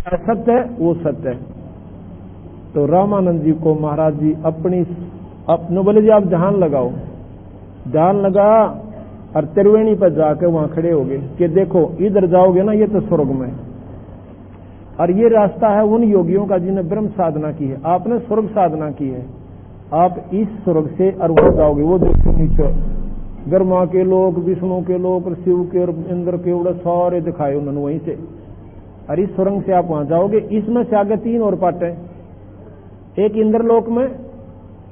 सत्य है वो सत्य है। तो रामानंद जी को महाराज जी अपने बोले जी आप ध्यान लगाओ, ध्यान लगा और त्रिवेणी पर जाकर वहां खड़े हो गए कि देखो इधर जाओगे ना ये तो स्वर्ग में, और ये रास्ता है उन योगियों का जिन्हें ब्रह्म साधना की है, आपने स्वर्ग साधना की है, आप इस स्वर्ग से और वहां जाओगे। वो देखो नीचे ब्रह्मा के लोक, विष्णु के लोक, शिव के और इंद्र के उड़े सारे दिखाए उन्होंने वहीं से, और इस सुरंग से आप वहां जाओगे। इसमें से आगे 3 और पार्ट है, एक इंद्र लोक में,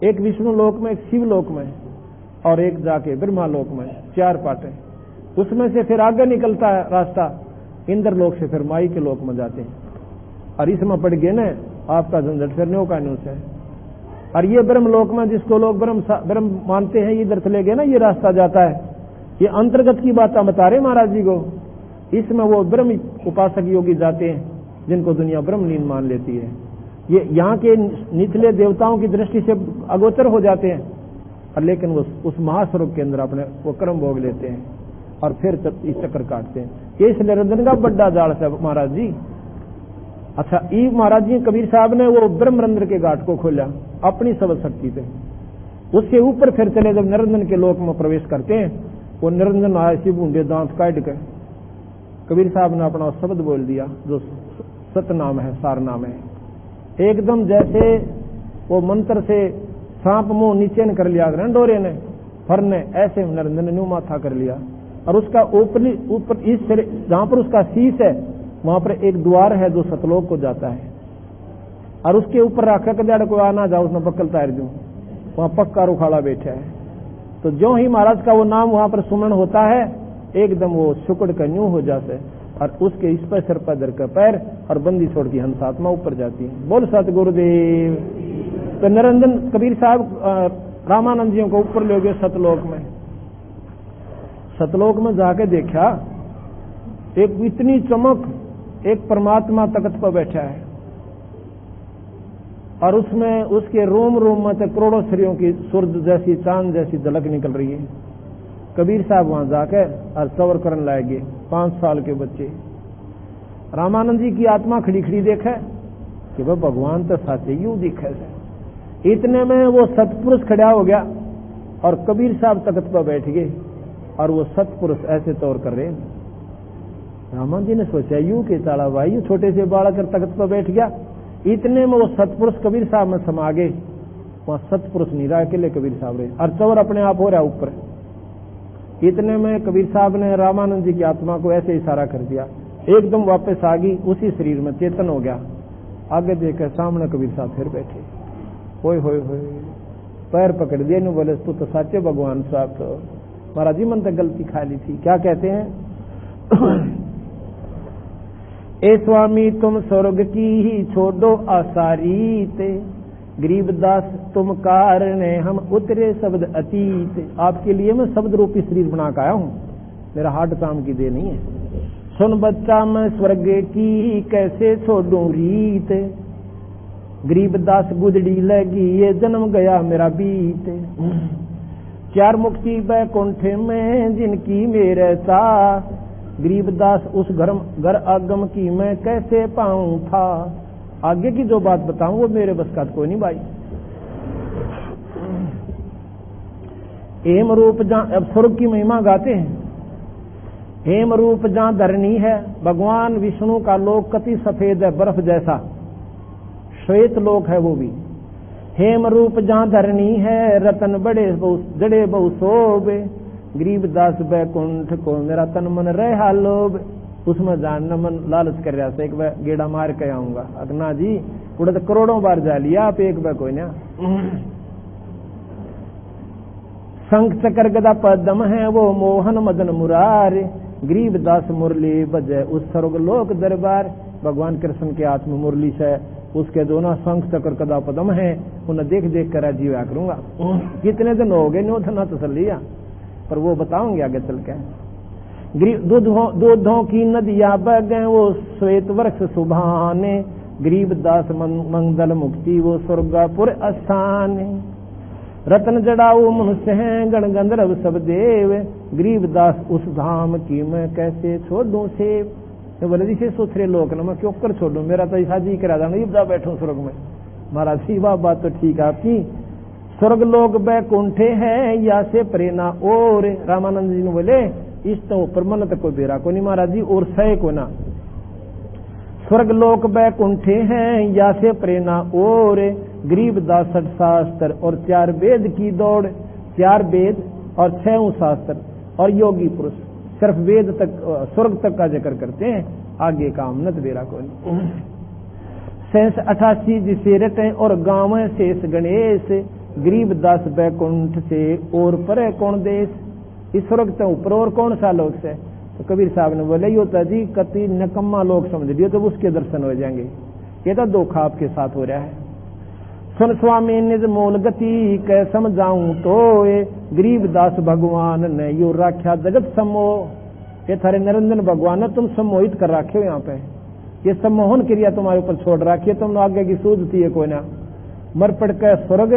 एक विष्णु लोक में, एक शिव लोक में, और एक जाके ब्रह्मा लोक में, 4 पार्ट है। उसमें से फिर आगे निकलता है रास्ता इंद्र लोक से, फिर माई के लोक में जाते हैं, और इसमें पड़ गए ना आपका झंझट फिर न्यू का न्यूज है। और ये ब्रह्म लोक में जिसको लोग ब्रह्म मानते हैं, इधर चले गए ना, ये रास्ता जाता है। ये अंतर्गत की बात बता रहे महाराज जी को। इसमें वो ब्रह्म उपासक योगी जाते हैं जिनको दुनिया ब्रह्मलीन मान लेती है। ये यहाँ के निचले देवताओं की दृष्टि से अगोचर हो जाते हैं, और लेकिन वो उस महास्वरूप के अंदर अपने वो कर्म भोग लेते हैं और फिर इस चक्कर काटते हैं। ये इस निरंजन का बड़ा जाल है महाराज जी। अच्छा, ई महाराज जी कबीर साहब ने वो ब्रह्मरंध्र के घाट को खोला अपनी सब शक्ति से, उसके ऊपर फिर चले जब निरंजन के लोक में प्रवेश करते हैं, वो निरंजन आए से बूंदे दांत काट के कबीर साहब ने अपना शब्द बोल दिया जो सतनाम है, सार नाम है। एकदम जैसे वो मंत्र से सांप मुंह नीचे न कर लिया डोरे ने फरने, ऐसे निरंजन ने न्यू माथा कर लिया, और उसका ऊपर इस जहां पर उसका शीश है वहां पर एक द्वार है जो सतलोक को जाता है, और उसके ऊपर रखा कर कोई आना जाओ उसने पक्कल तार दूं, वहां पक्का रुखाड़ा बैठा है। तो जो ही महाराज का वो नाम वहां पर सुमरण होता है, एकदम वो शुक्र का न्यू हो जाता है, और उसके इस पर सिर पर दर का पैर और बंदी छोड़ की हंसात्मा ऊपर जाती है। बोल सतगुरुदेव। तो निरंजन कबीर साहब रामानंद जी को ऊपर ले गए सतलोक में। सतलोक में जाके देखा एक इतनी चमक, एक परमात्मा तख्त पर बैठा है, और उसमें उसके रोम रोम में तक करोड़ों स्त्रियों की सूरज जैसी चांद जैसी झलक निकल रही है। कबीर साहब वहां जाकर और सवर करने लाएंगे 5 साल के बच्चे। रामानंद जी की आत्मा खड़ी खड़ी देखे कि वह भगवान तो साचे यूं दिखे। इतने में वो सतपुरुष खड़ा हो गया और कबीर साहब तख्त पर बैठ गए, और वो सतपुरुष ऐसे तौर कर रहे हैं। रामानंद जी ने सोचा यूं के ताड़ा भाई, यू छोटे से बालक कर तख्त पर बैठ गया। इतने में वो सतपुरुष कबीर साहब में समा गए। वहां सतपुरुष नहीं रहा, अकेले कबीर साहब रहे, और चौर अपने आप हो रहा ऊपर। इतने में कबीर साहब ने रामानंद जी की आत्मा को ऐसे इशारा कर दिया, एकदम वापस आ गई, उसी शरीर में चेतन हो गया। आगे देखकर सामने कबीर साहब फिर बैठे, होय होय होय, पैर पकड़ दिए, नहीं बोले तू तो साचे भगवान साहब। तो महाराज जी मन तक गलती खा ली थी। क्या कहते हैं? ए स्वामी तुम स्वर्ग की ही छोड़ो आसारी ते, गरीबदास तुम कारण हम उतरे शब्द अतीत। आपके लिए मैं शब्द रूपी शरीर बना के आया हूं, मेरा हार्ट काम की दे नहीं है। सुन बच्चा मैं स्वर्ग की कैसे छोड़ूं रीत, गरीबदास गुजड़ी लगी ये जन्म गया मेरा बीत। 4 मुक्ति बैकुंठ में जिनकी मेरे सा, गरीबदास उस घर आगम की मैं कैसे पाऊं था। आगे की जो बात बताऊं वो मेरे बस का कोई नहीं भाई। हेम रूप जहां, अब स्वर्ग की महिमा गाते हैं। हेम रूप जहां धरनी है, भगवान विष्णु का लोक कति सफेद है बर्फ जैसा, श्वेत लोक है वो भी। हेम रूप जहां धरनी है, रतन बड़े जड़े बहु शोभे, गरीबदास बैकुंठ को मेरा तन मन रहा लोभ। उसमें जानना मन लालच कर रहा था, एक बार गेड़ा मार के आऊंगा। अगना जी उड़े तो करोड़ों बार जा लिया, आप एक बार कोई ना। शंख चक्र गदा पद्म है वो मोहन मदन मुरार, गरीबदास मुरली बजे उस स्वर्ग लोक दरबार। भगवान कृष्ण के हाथ में मुरली से उसके दोनों शंख चक्र गदा पद्म है, उन्हें देख देख कर जीवा करूंगा। कितने दिन हो गए नो था तसलिया, पर वो बताऊंगे आगे चल के। दूधों की नदियां बह गए वो श्वेत वृक्ष सुभाने, गरीबदास मंगल मुक्ति वो स्वर्गापुर स्थान। रत्न जड़ाऊ मनुष्य हैं गण गंधर्व सब देव, गरीबदास उस धाम की मैं कैसे छोड़ूं से। तो बोले जी सुथरे लोग ना मैं क्यों कर छोड़ू, मेरा तो ऐसा जी करा था जा बैठो स्वर्ग में। महाराज जी वाह बात तो ठीक है आपकी, स्वर्ग लोग बैकुंठे हैं या से प्रेरणा और। रामानंद जी ने बोले इस तो ऊपर मन तक कोई बेरा को नहीं महाराज जी, और सह को ना। स्वर्ग लोक बैकुंठे हैं या से प्रेरणा और, गरीब दास 60 शास्त्र और 4 वेद की दौड़। 4 वेद और 6 शास्त्र और योगी पुरुष सिर्फ वेद तक स्वर्ग तक का जिक्र करते हैं, आगे का अमनत बेरा को नहीं। 88 जिसे रटे और गाँव शेष गणेश, गरीब दास बैकुंठ से और परे कौन देश। इस स्वर्ग से ऊपर और कौन सा लोक से। तो कबीर साहब ने बोले यो तो जी कति नकम्मा लोग समझ लियो तो उसके दर्शन हो जाएंगे, ये तो धोखा आपके साथ हो रहा है। सुन स्वामी निज मूल गति कै समझाऊं तो, गरीब दास भगवान ने यो राख्या जगत सम्मोह। ये थारे निरंजन भगवान ने तुम सम्मोहित कर रखे हो, यहाँ पे ये सम्मोहन क्रिया तुम्हारे ऊपर छोड़ रखी है, तुम आगे की सूझती है कोई ना। मर पड़ के स्वर्ग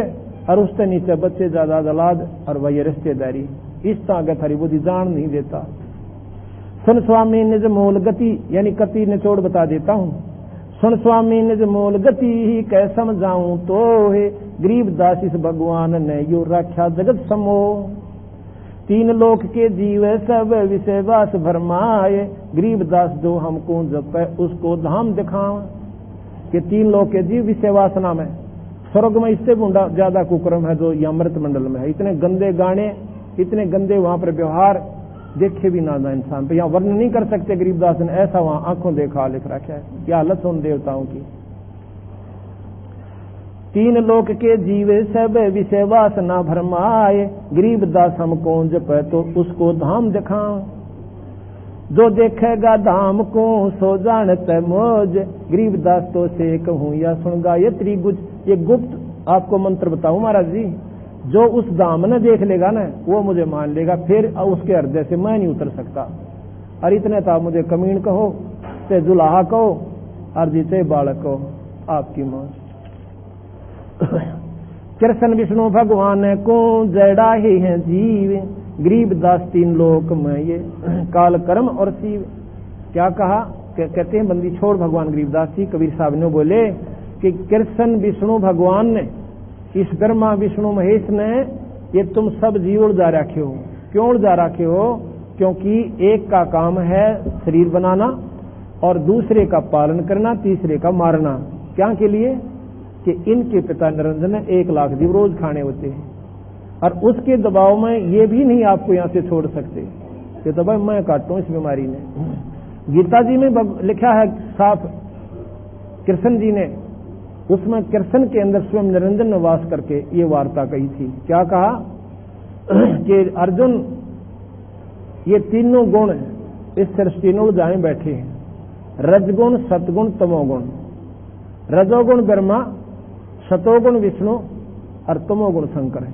और उससे नीचे बच्चे ज्यादा दलाद और वही रिश्तेदारी, इस तरह आगे थारी बुद्धि जान नहीं देता। सुन स्वामी निज मूल गति, यानी कति निचोड़ बता देता हूं। सुन स्वामी निज मूल गति ही कै समझाऊं तो, है गरीब दास इस भगवान ने यो राख्या जगत समोह। 3 लोक के जीव सब विषय वास भरमाए, गरीब दास जो हमको जपे उसको धाम दिखाओ। कि 3 लोक के जीव विषय वासना में, स्वर्ग में इससे ज्यादा कुकर्म है जो ये अमृत मंडल में है। इतने गंदे गाने, इतने गंदे वहां पर व्यवहार देखे भी ना इंसान पे, यहाँ वर्णन नहीं कर सकते। गरीबदास ने ऐसा वहां आंखों देखा लिख रखा है, क्या हालत उन देवताओं की। 3 लोक के जीव सब विषय वासना भरमाए, गरीबदास हमको जपे तो उसको धाम दिखाओ। जो देखेगा धाम को सो जानते मौज, गरीबदास तो से कहूं या सुन गायत्री गुज। ये गुप्त आपको मंत्र बताऊं महाराज जी, जो उस धाम ने देख लेगा ना वो मुझे मान लेगा, फिर उसके हृदय से मैं नहीं उतर सकता। और इतने तो आप मुझे कमीन कहो, चाहे जुलाहा कहो, और जी चाहे बालक कहो, आपकी मौज। कृष्ण विष्णु भगवान को जड़ा ही है जीव, गरीबदास 3 लोक में ये काल कर्म और शिव। क्या कहा, कहते हैं बंदी छोड़ भगवान गरीबदास जी। कबीर साहब ने बोले कि कृष्ण विष्णु भगवान ने, इस ब्रह्मा विष्णु महेश ने, ये तुम सब जीव उड़ा रखे हो। क्यों उड़ा रखे हो? क्योंकि एक का काम है शरीर बनाना और दूसरे का पालन करना, तीसरे का मारना। क्या के लिए? कि इनके पिता निरंजन 1 लाख जीव रोज खाने होते हैं, और उसके दबाव में ये भी नहीं आपको यहाँ से छोड़ सकते कि तो भाई मैं काटता हूं इस बीमारी ने। गीता जी में लिखा है साफ, कृष्ण जी ने उसमें कृष्ण के अंदर स्वयं निरंजन में वास करके ये वार्ता कही थी। क्या कहा कि अर्जुन ये तीनों गुण इस सृष्टि में जाए बैठे हैं, रजगुण सतगुण तमोगुण। रजोगुण ब्रह्मा, सतोगुण विष्णु और तमोगुण शंकर है।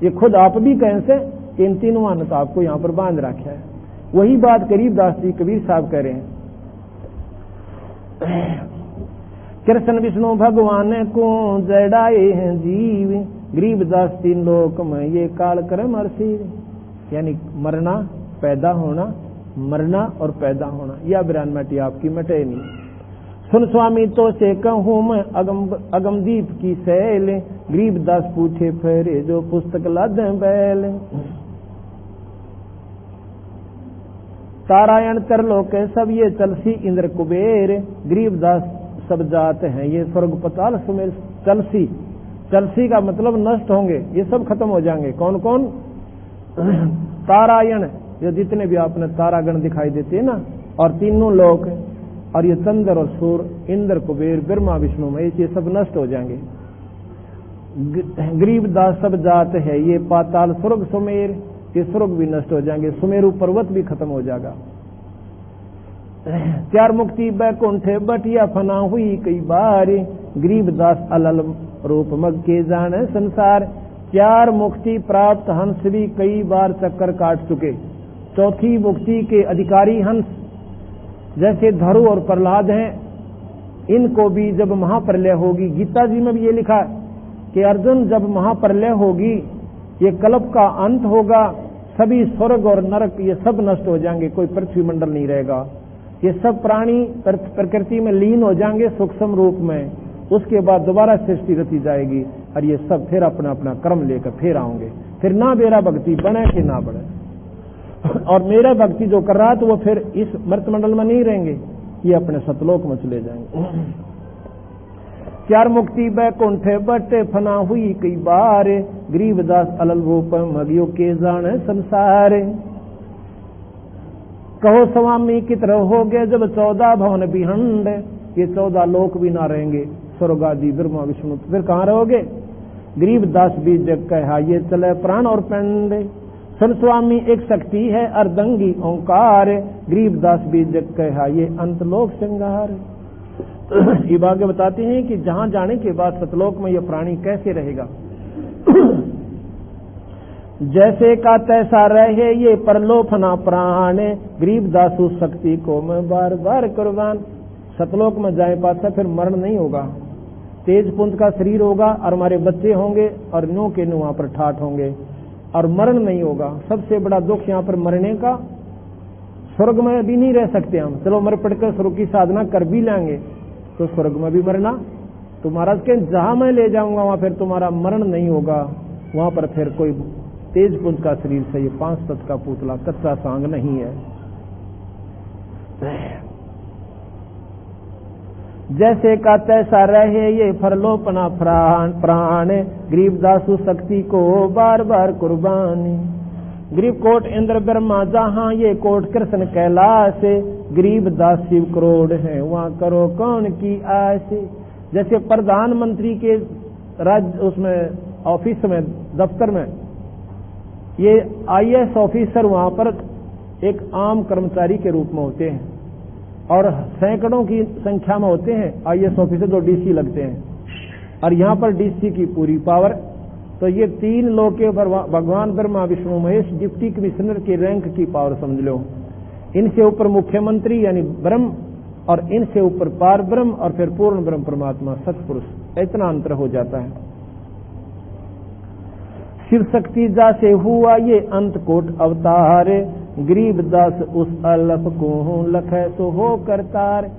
ये खुद आप भी कहें से कि इन तीनों ने तो आपको यहां पर बांध रखा है। वही बात गरीबदास जी कबीर साहब कह रहे हैं। कृष्ण विष्णु भगवान को जड़ाए हैं जीव, गरीबदास 3 लोक में ये काल कर्म और शिव। यानी मरना, पैदा होना, मरना और पैदा होना, यह बिरान मटी आपकी मटे नहीं। सुन स्वामी तो से कहूं मैं अगमदीप की सैल, गरीबदास पूछे फेरे जो पुस्तक लाद बैल। तारायण तरलोक सब ये चलसी इंद्र कुबेर, गरीबदास सब जाते हैं ये स्वर्ग पताल सुमेर। चलसी, चलसी का मतलब नष्ट होंगे, ये सब खत्म हो जाएंगे। कौन कौन? तारायण, ये जितने भी आपने तारागण दिखाई देते हैं ना, और तीनों लोक, और ये चंद्र और सूर्य, इंद्र कुबेर ब्रह्मा विष्णु महेश, ये सब नष्ट हो जाएंगे। गरीबदास सब जाते हैं ये पाताल स्वर्ग सुमेर, ये स्वर्ग भी नष्ट हो जाएंगे, सुमेरु पर्वत भी खत्म हो जाएगा। 4 मुक्ति बैकुंठे बटिया फना हुई कई बार, गरीबदास अलल रूप मग के जाने संसार। 4 मुक्ति प्राप्त हंस भी कई बार चक्कर काट चुके। 4थी मुक्ति के अधिकारी हंस जैसे धरु और प्रहलाद हैं, इनको भी जब महाप्रलय होगी, गीता जी में भी ये लिखा कि अर्जुन जब महाप्रलय होगी, ये कल्प का अंत होगा, सभी स्वर्ग और नरक ये सब नष्ट हो जाएंगे, कोई पृथ्वी मंडल नहीं रहेगा। ये सब प्राणी प्रकृति में लीन हो जाएंगे सूक्ष्म रूप में, उसके बाद दोबारा सृष्टि रची जाएगी और ये सब फिर अपना अपना कर्म लेकर फिर आएंगे। फिर ना मेरा भक्ति बने कि ना बढ़े, और मेरा भक्ति जो कर रहा है तो वो फिर इस मर्तमंडल में नहीं रहेंगे, ये अपने सतलोक में चले जाएंगे। चार मुक्ति बैकुंठे बटे फना हुई कई बार, गरीबदास अलल रूप मगियो के जाने संसार। कहो स्वामी की तरह हो गए जब 14 भवन बिहंड, ये 14 लोक भी ना रहेंगे, स्वर्ग आदि ब्रह्मा विष्णु, फिर कहाँ रहोगे? गरीबदास भी जग कहा ये चले प्राण और पिंड, सुन स्वामी एक शक्ति है अर्धंगी ओंकार, गरीबदास भी जग कहा ये अंतलोक श्रृंगार। ये आगे बताते हैं कि जहां जाने के बाद सतलोक में यह प्राणी कैसे रहेगा। जैसे का तैसा रहे ये परलोफना प्राण, गरीबदास उस शक्ति को मैं बार बार कुर्बान। सतलोक में जाए पासा फिर मरण नहीं होगा, तेज पुंज का शरीर होगा और हमारे बच्चे होंगे और नो के नो वहां पर ठाठ होंगे और मरण नहीं होगा। सबसे बड़ा दुख यहाँ पर मरने का, स्वर्ग में भी नहीं रह सकते हम, चलो मर पड़कर स्वर्ग की साधना कर भी लेंगे तो स्वर्ग में भी मरना। तो महाराज के जहां मैं ले जाऊंगा वहां फिर तुम्हारा मरण नहीं होगा, वहां पर फिर कोई तेज पुंज का शरीर से ये 5 तत्व का पुतला कच्चा सांग नहीं है। जैसे का तैसा रहे ये फरलोपना प्राण, गरीबदास शक्ति को बार बार कुर्बानी। गरीब कोट इंद्र ब्रह्मा जहां ये कोट कृष्ण कैलाश, गरीबदास शिव करोड़ है वहां करो कौन की आस। जैसे प्रधानमंत्री के राज्य उसमें ऑफिस में दफ्तर में ये IAS ऑफिसर वहां पर एक आम कर्मचारी के रूप में होते हैं और सैकड़ों की संख्या में होते हैं IAS ऑफिसर जो DC लगते हैं, और यहाँ पर DC की पूरी पावर। तो ये 3 लोग के ऊपर भगवान ब्रह्मा विष्णु महेश डिप्टी कमिश्नर की रैंक की पावर समझ लो। इनसे ऊपर मुख्यमंत्री यानी ब्रह्म, और इनसे ऊपर पार ब्रह्म, और फिर पूर्ण ब्रह्म परमात्मा सतपुरुष, इतना अंतर हो जाता है। शिव शक्ति जासे हुआ ये अंत कोट अवतार, गरीबदास उस अलप को लखे तो हो करतार।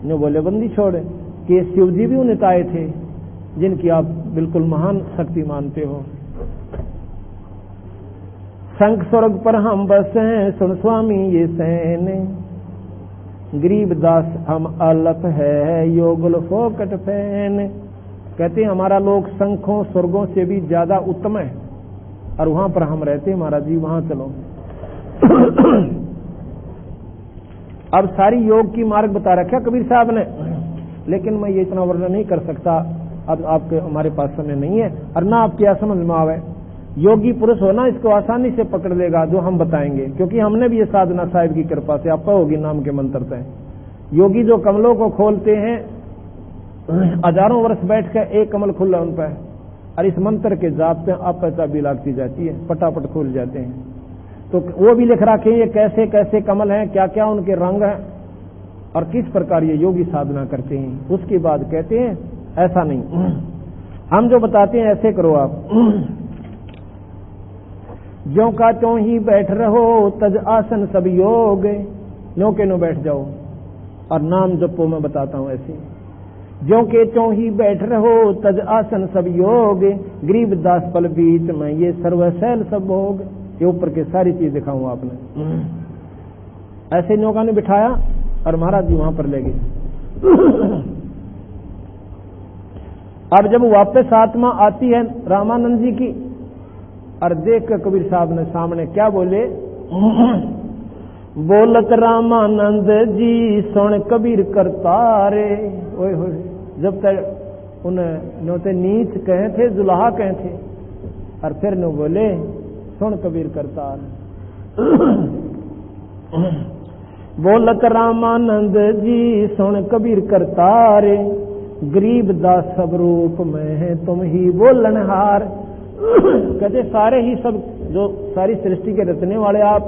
ने बोले बंदी छोड़ कि शिव जी भी उन्हें आए थे जिनकी आप बिल्कुल महान शक्ति मानते हो। शंख स्वर्ग पर हम बस हैं सुन स्वामी ये सैन, गरीबदास हम अलप है योगल फोकट फैन। कहते हैं हमारा लोक शंखों स्वर्गों से भी ज्यादा उत्तम है और वहां पर हम रहते हैं महाराज जी, वहां चलो। अब सारी योग की मार्ग बता रखा कबीर साहब ने, लेकिन मैं ये इतना वर्णन नहीं कर सकता, अब आपके हमारे पास समय नहीं है और ना आपकी क्या समझ में आवे। योगी पुरुष हो ना इसको आसानी से पकड़ लेगा जो हम बताएंगे, क्योंकि हमने भी ये साधना साहिब की कृपा से आप होगी नाम के मंत्र से। योगी जो कमलों को खोलते हैं, हजारों वर्ष बैठ कर एक कमल खुला उन पर, और इस मंत्र के जाप पे आप चाबी लागती जाती है, पटापट खोल जाते हैं। तो वो भी लिख रखे ये कैसे कैसे कमल हैं, क्या क्या उनके रंग हैं और किस प्रकार ये योगी साधना करते हैं। उसके बाद कहते हैं ऐसा नहीं, हम जो बताते हैं ऐसे करो आप। ज्यों का त्यों ही बैठ रहो तज आसन सब योग, नो के नो बैठ जाओ और नाम जपो, मैं बताता हूं ऐसे। ज्यों के त्यों ही बैठ रहो तज आसन सब योग, गरीबदास पल बीच में ये सर्वशैल सब भोग। ये ऊपर के सारी चीज दिखाऊंगा आपने। ऐसे नौका ने बिठाया और महाराज जी वहां पर ले गए। अब जब वापस आत्मा आती है रामानंद जी की, और देख कर कबीर साहब ने सामने क्या बोले, बोलत रामानंद जी सुन कबीर करतारे। ओए होए, जब तक उन्हें नोते नीच कहे थे, जुलाहा कहे थे, और फिर न बोले सुन कबीर करतार। बोलत रामानंद जी सुन कबीर करतारे, गरीबदास सब रूप में है तुम ही बोलनहार। कहते सारे ही सब जो सारी सृष्टि के रचने वाले आप,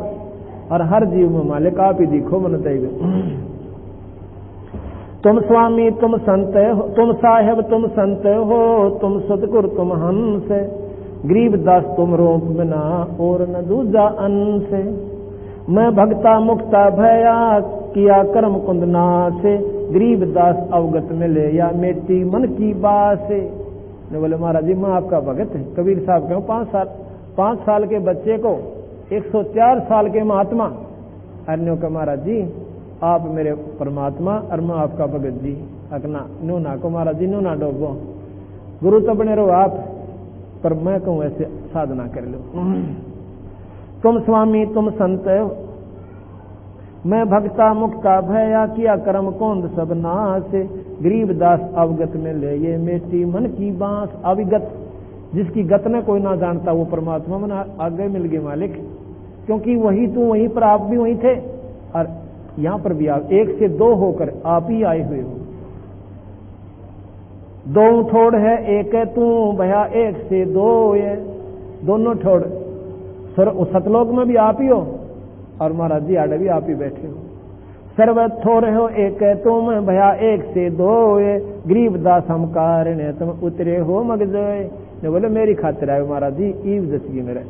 और हर जीव में मालिक आप ही दिखो मन चाहिए। तुम स्वामी तुम संत हो, तुम साहेब तुम संत हो, तुम सतगुरु तुम हंस, गरीबदास तुम रूप बिना और न दूजा अंश। मैं भक्ता मुक्ता भया किया कर्म कुंदना से, गरीब दास अवगत में ले या मेटी मन की बात से। ने बोले महाराज जी मैं आपका भगत है। कबीर साहब क्यों 5 साल के बच्चे को 104 साल के महात्मा। अन्यों का महाराज जी आप मेरे परमात्मा और मैं आपका भगत जी। अकना नो ना को महाराज जी नो ना डोबो, गुरु तो बने रहो आप, पर मैं कहूँ ऐसे साधना कर लो। तुम स्वामी तुम संत मैं भक्ता मुक्ता भया, किया कर्म कौंद सब नाश, गरीब दास अवगत में ले ये मेटी मन की बांस। अविगत जिसकी गत में कोई ना जानता वो परमात्मा मन आगे मिल गए मालिक, क्योंकि वही तू वहीं पर आप भी वहीं थे और यहां पर भी आप 1 से 2 होकर आप ही आए हुए हो। 2 ठोड़ है एक है तू भया 1 से 2 ये दोनों ठोड़। सतलोक में भी आप ही हो और महाराज जी आड़े भी आप ही बैठे हो। सर्वत थोर हो एक है तुम भया 1 से 2 ये, गरीब दास हम कारण तुम उतरे हो मगजोए। ने बोले मेरी खातिर आए महाराज जी, ईव दसगी मेरे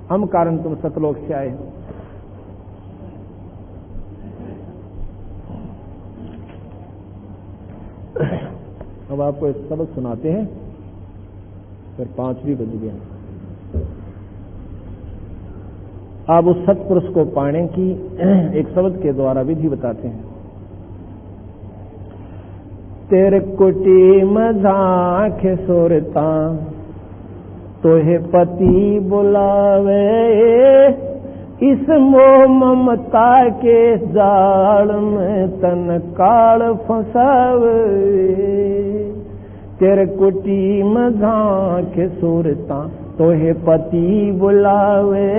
हम कारण तुम सतलोक से आए हो। अब आपको एक सबक सुनाते हैं, फिर 5 भी बज गए। आप उस सत्पुरुष को पाने की एक शब्द के द्वारा विधि बताते हैं। तेरे कुटी मजाख सोरता तोहे पति बुलावे, इस मोह ममता के जाल में तन काल फंसावे। तेरे कुटी मजाख सोरता तोहे पति बुलावे,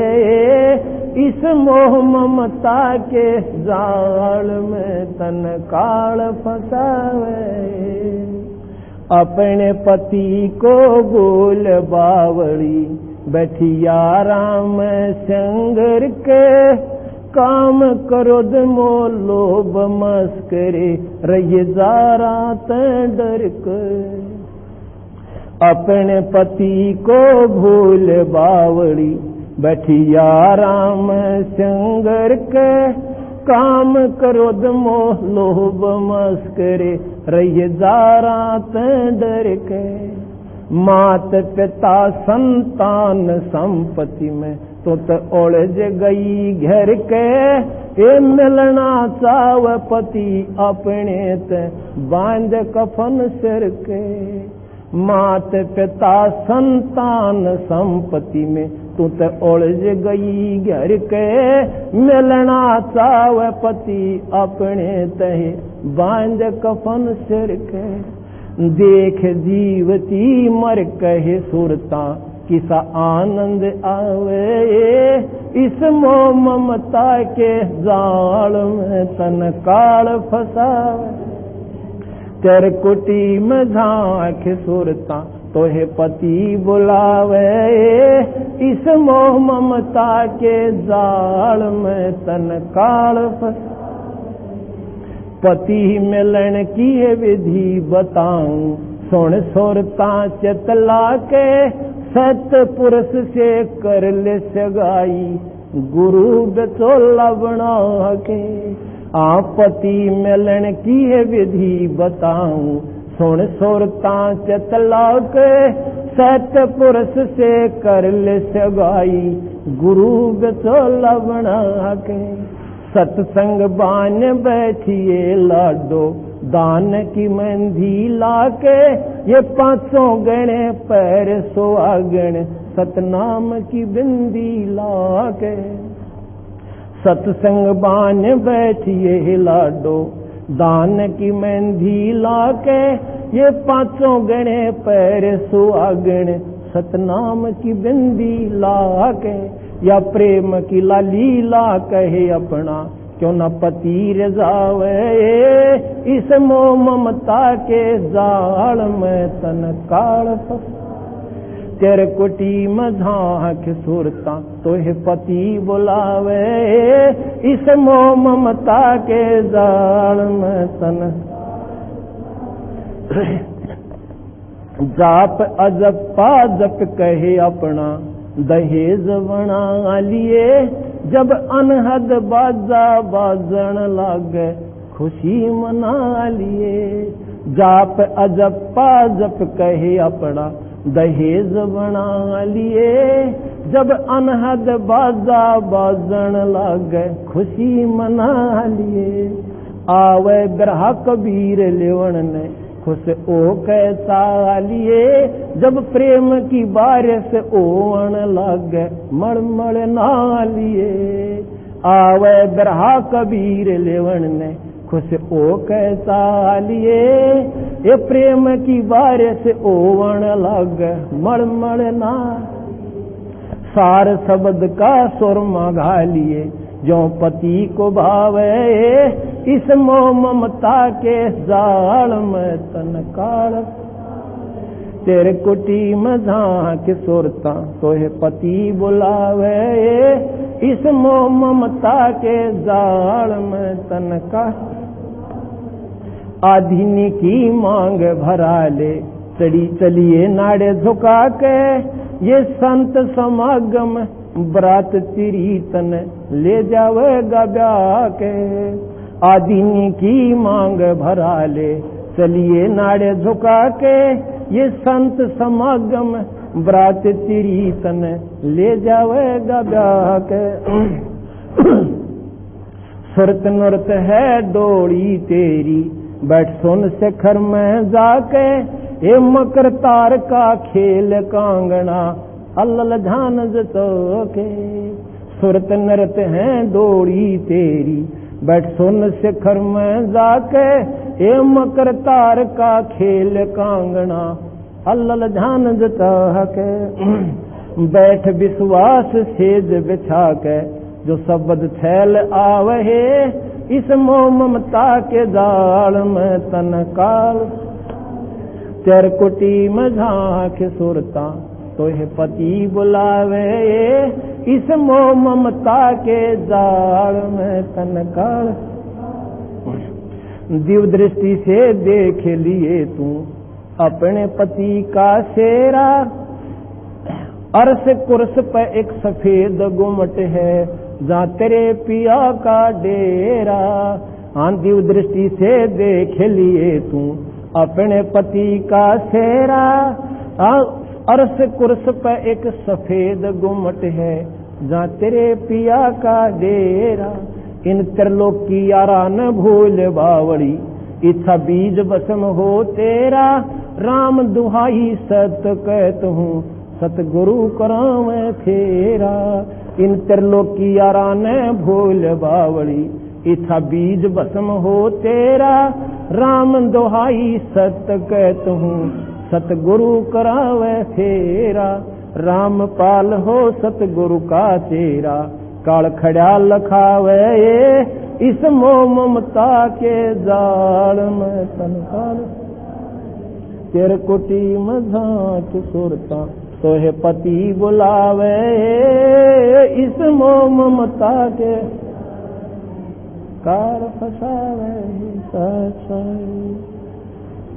इस मोह ममता के जाल में तन काल फंसावे। अपने पति को भूल बावड़ी बैठिया राम संगर के, काम क्रोध मोह लोभ मस्करे रही जारा डर के। अपने पति को भूल बावड़ी बैठिया राम संगर के, काम क्रोध मोह लोभ मस्करे रही जारा डर के। मात पिता संतान संपत्ति में तो उलझ गई घर के, ये मिलना चाव पति अपने ते बांध कफन सिर के। मात पिता संतान संपत्ति में तू तो उलझ गई घर के, मिलना चाव पति अपने तहे बांध कफन सिर के। देख जीवती मर कहे सुरता किसा आनंद आवे, इस मोह ममता के जाल में तन काल फंसावे। तेरे कुटी में झांक सुरता तोहे पति बुलावे, इस मोह ममता के जाल में तन काल फंसावे। पति मिलन की है विधि बताऊं सुन सुरता चतला के, सतपुरुष से कर ले सगाई गुरु बचोला बना के। पति मिलन की है विधि बताऊं सुन सुरता चतला के, सतपुरुष से कर ले सगाई गुरु बचोला बना के। सत्संग बान बैठिए लाडो दान की मेहंदी लाके, ये 500 गणे पैर सुहागण सतनाम की बिंदी लाके। सत्संग बान बैठिए लाडो दान की मेहंदी लाके, ये 500 गणे पैर सुहागण सतनाम की बिंदी लाके। या प्रेम की लालीला कहे अपना क्यों न पति रजावे, इस मोह ममता के जाल में तन काल फंसावे। तेरे कुटी में झांक सुरता तोहे पति बुलावे, इस मोह ममता के जाल में तन। जाप अजप पा जप कहे अपना दहेज बना लिए, जब अनहद बाजा बाजन लागे खुशी मना लिए। जाप अजप्पा जप कहे अपना दहेज बना लिए। जब अनहद बाजा बाजन लागे खुशी मना लिए। आवे बिरहा कबीर लेवन ने खुश ओ कैसा लिए। जब प्रेम की बारिश ओवन लागे मड़मड़ ना लिए। आवे बिरहा कबीर लेवन ने खुश ओ कैसा लिए। ये प्रेम की बारिश ओवन लागे मड़मड़ ना। सार शब्द का सुरमा घा लिए जो पति को भावे। इस मोह ममता के जाल में तन काल। तेरे कुटी में झांक सुरता तोहे पति बुलावे। इस मोह ममता के जाल में तन का। आधीनी की मांग भरा ले चढ़ी चलिए नाड़े झुका के। ये संत समागम बरात तेरी तन ले जावेगा ब्याह के। आदमी की मांग भरा ले चलिए नाड़े झुका के। ये संत समागम बरात तेरी तन ले जावेगा ब्याह के। सुरत नुरत है डोली तेरी बैठ सुन शिखर में जाके। ये मकर तार का खेल कांगना अल्ल झान जतो के। सुरत नृत है डोली तेरी बैठ सुन शिखर में जाके। ये मकर तार का खेल कांगना अल्ल झान जतो के। बैठ विश्वास सेज बिछा के जो शब्द छैल आवहे। इस मोह ममता के जाल में तन काल। तेर कुटी में झांक सुरता तोहे पति बुलावे। इस मोह ममता के जाल में तन काल। दिव्य दृष्टि से देख लिए तू अपने पति का सेरा। अर्श कुर्स पर एक सफेद गुमट है जहाँ तेरे पिया का डेरा। हाँ दिव्य दृष्टि से देख लिए तू अपने पति का सेरा। अर्श कुर्स पर एक सफेद गुमट है जहाँ तेरे पिया का डेरा। इन त्रिलोक की यारा न भूल बावड़ी इच्छा बीज बसम हो तेरा। राम दुहाई सत कहत हूँ सतगुरु कराव फेरा। इन त्रिलोक की यारा न भूल बावड़ी इच्छा बीज बसम हो तेरा। राम दुहाई सत कहत हूँ सतगुरु करावे फेरा। राम पाल हो सतगुरु का चेरा काल खड़ा लखावे। इस मोह ममता के जाल में तनकाल। तेरे कुटी में झांक सुरता तोहे पति बुलावे। इस मोह ममता के कार फसावे।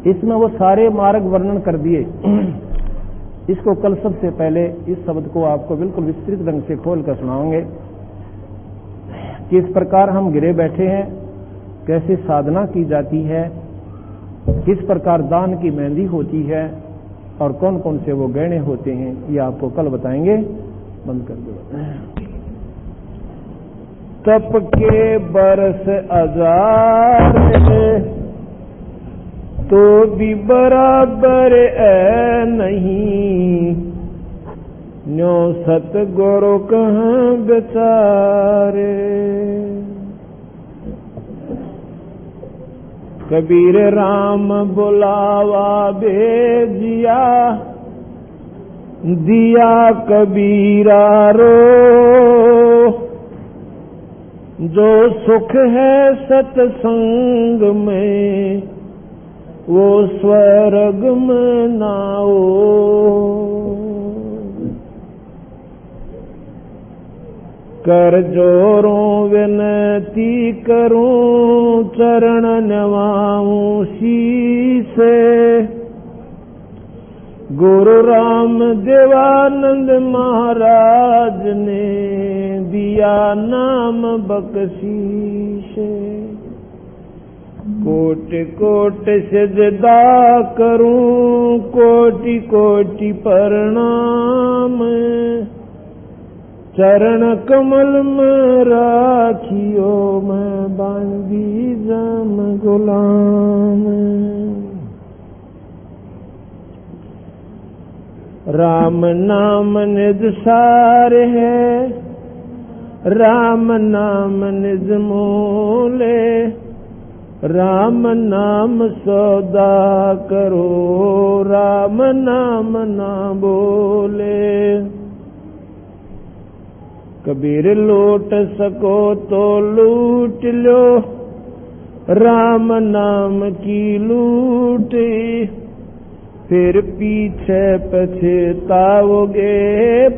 इसमें वो सारे मार्ग वर्णन कर दिए। इसको कल सबसे पहले इस शब्द को आपको बिल्कुल विस्तृत ढंग से खोल कर सुनाओगे कि इस प्रकार हम गिरे बैठे हैं, कैसे साधना की जाती है, किस प्रकार दान की मेहंदी होती है और कौन कौन से वो गहने होते हैं, ये आपको कल बताएंगे। बंद कर दो। तप के बरस हजार तो भी बराबर है नहीं। न्यो सतगुरु कहाँ बेचारे। कबीर राम बुलावा भेजिया दिया कबीरा रो। जो सुख है सत्संग में वो स्वर्ग में नाओ। कर जोरों विनती करूं चरण नवाऊं शीसे। गुरु राम देवानंद महाराज ने दिया नाम बख्शीश। कोटि कोटि सिजदा करूं, कोटि कोटि प्रणाम। चरण कमल में राखियो, मैं बांधी जम गुलाम। राम नाम निज सार है, राम नाम निज मोले। राम नाम सौदा करो, राम नाम ना बोले। कबीर लूट सको तो लूट लो, राम नाम की लूट। फिर पीछे पछताओगे,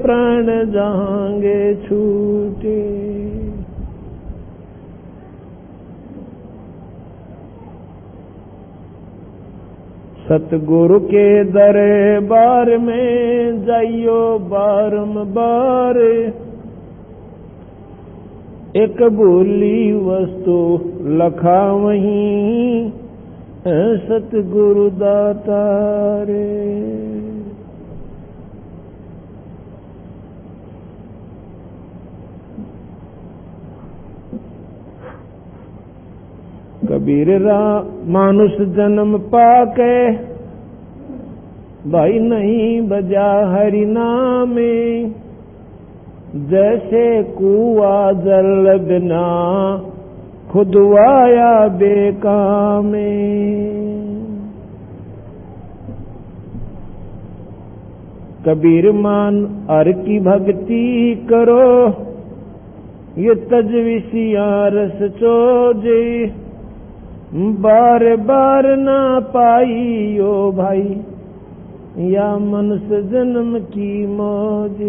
प्राण जाएंगे छूटे। सतगुरु के दरबार में जाइयो बारंबार। एक भूली वस्तु लखा वहीं, सतगुरु दातारे। कबीर मानुष जन्म पाके, भाई नहीं बजा हरि नामे। जैसे कुआ जल बिना, खुदवाया बेकामे। कबीर मान हर की भक्ति करो, ये तजविसिया रस चोजे। बार बार ना पाइयो भाई, या मनुष्य जन्म की मौज।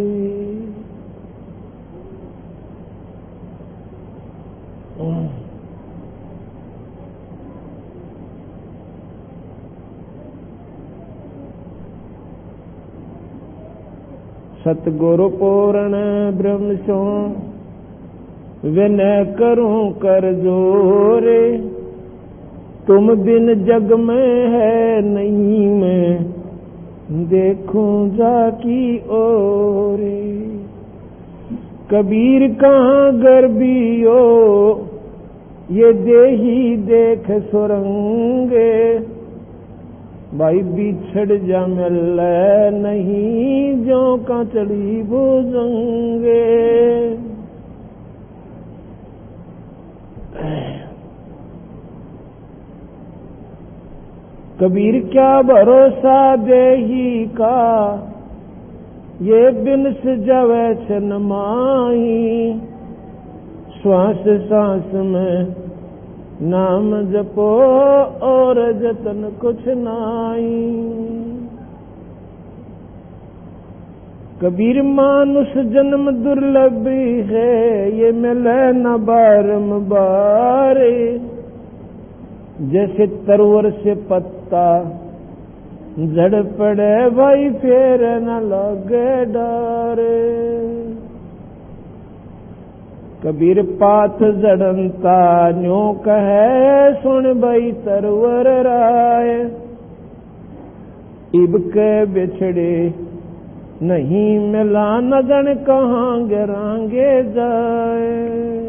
सतगुरु पूर्ण ब्रह्म सो, विनय करूं कर जोरे। तुम बिन जग में है नहीं, मैं देखूं जाकी ओरे। कबीर कहाँ गर्बियो, ये देही देख सुरंगे। भाई बिछड़ जा मिल नहीं, जो का चढ़ी भुजंगे। कबीर क्या भरोसा देही का, ये बिन सजवे छन माही। श्वास सांस में नाम जपो, और जतन कुछ नाई। कबीर मानुष जन्म दुर्लभ है, ये मिले न बारंबार। जैसे तरवर से पत्ता झड़ पड़े, भाई फेर न लगे डर। कबीर पात जड़नता न्यो कहे, सुन भाई तरवर राय। इब के बिछड़े नहीं मिला, न जन कहाँ गिरांगे जाए।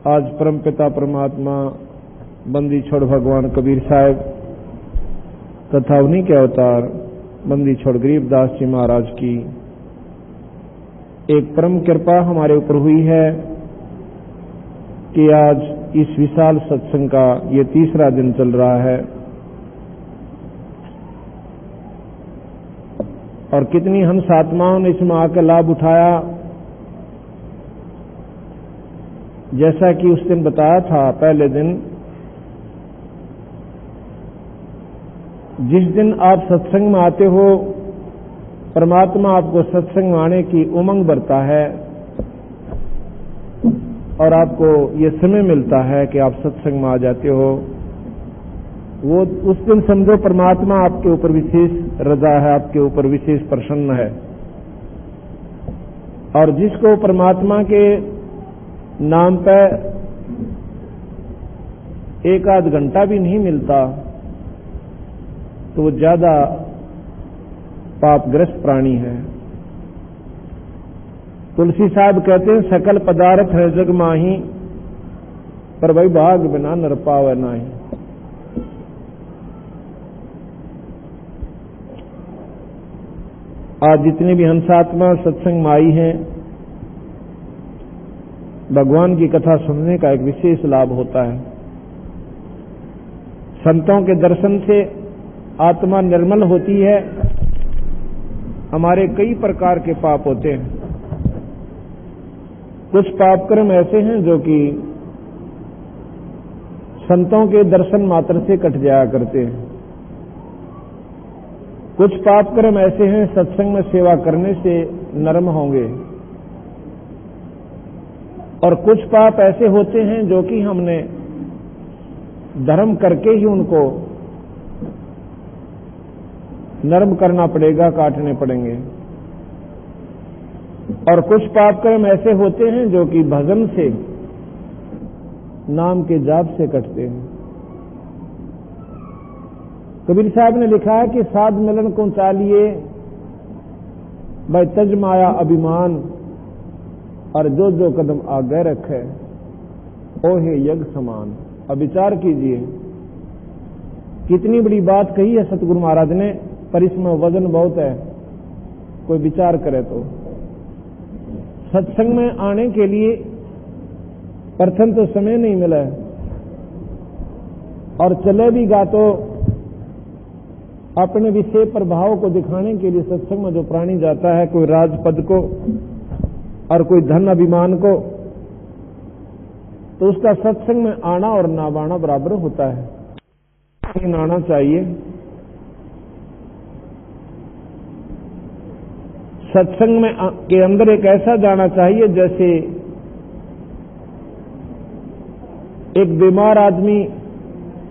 आज परमपिता परमात्मा बंदी छोड़ भगवान कबीर साहब तथा उन्हीं के अवतार बंदी छोड़ गरीबदास जी महाराज की एक परम कृपा हमारे ऊपर हुई है कि आज इस विशाल सत्संग का ये तीसरा दिन चल रहा है। और कितनी हंस आत्माओं ने इसमें आकर लाभ उठाया। जैसा कि उस दिन बताया था, पहले दिन, जिस दिन आप सत्संग में आते हो परमात्मा आपको सत्संग में आने की उमंग भरता है और आपको ये समय मिलता है कि आप सत्संग में आ जाते हो, वो उस दिन समझो परमात्मा आपके ऊपर विशेष रजा है, आपके ऊपर विशेष प्रसन्न है। और जिसको परमात्मा के नाम पर एक आध घंटा भी नहीं मिलता तो वो ज्यादा पापग्रस्त प्राणी है। तुलसी साहब कहते हैं सकल पदार्थ है जग माही, पर भाई भाग बिना नर पावे नाही। आज जितनी भी हंसात्मा सत्संग में आई हैं, भगवान की कथा सुनने का एक विशेष लाभ होता है। संतों के दर्शन से आत्मा निर्मल होती है। हमारे कई प्रकार के पाप होते हैं। कुछ पाप कर्म ऐसे हैं जो कि संतों के दर्शन मात्र से कट जाया करते हैं। कुछ पाप कर्म ऐसे हैं सत्संग में सेवा करने से नरम होंगे, और कुछ पाप ऐसे होते हैं जो कि हमने धर्म करके ही उनको नरम करना पड़ेगा, काटने पड़ेंगे। और कुछ पाप कर्म ऐसे होते हैं जो कि भजन से, नाम के जाप से कटते हैं। कबीर साहब ने लिखा है कि साध मिलन को चालिए भाई तज माया अभिमान, और जो जो कदम आगे रखे ओहे यज्ञ समान। अब विचार कीजिए, कितनी बड़ी बात कही है सतगुरु महाराज ने, पर इसमें वजन बहुत है। कोई विचार करे तो सत्संग में आने के लिए प्रथम तो समय नहीं मिला है, और चले भी गा तो अपने विषय प्रभाव को दिखाने के लिए सत्संग में जो प्राणी जाता है, कोई राजपद को और कोई धन अभिमान को, तो उसका सत्संग में आना और ना आना बराबर होता है। लेकिन आना चाहिए। सत्संग में के अंदर एक ऐसा जाना चाहिए जैसे एक बीमार आदमी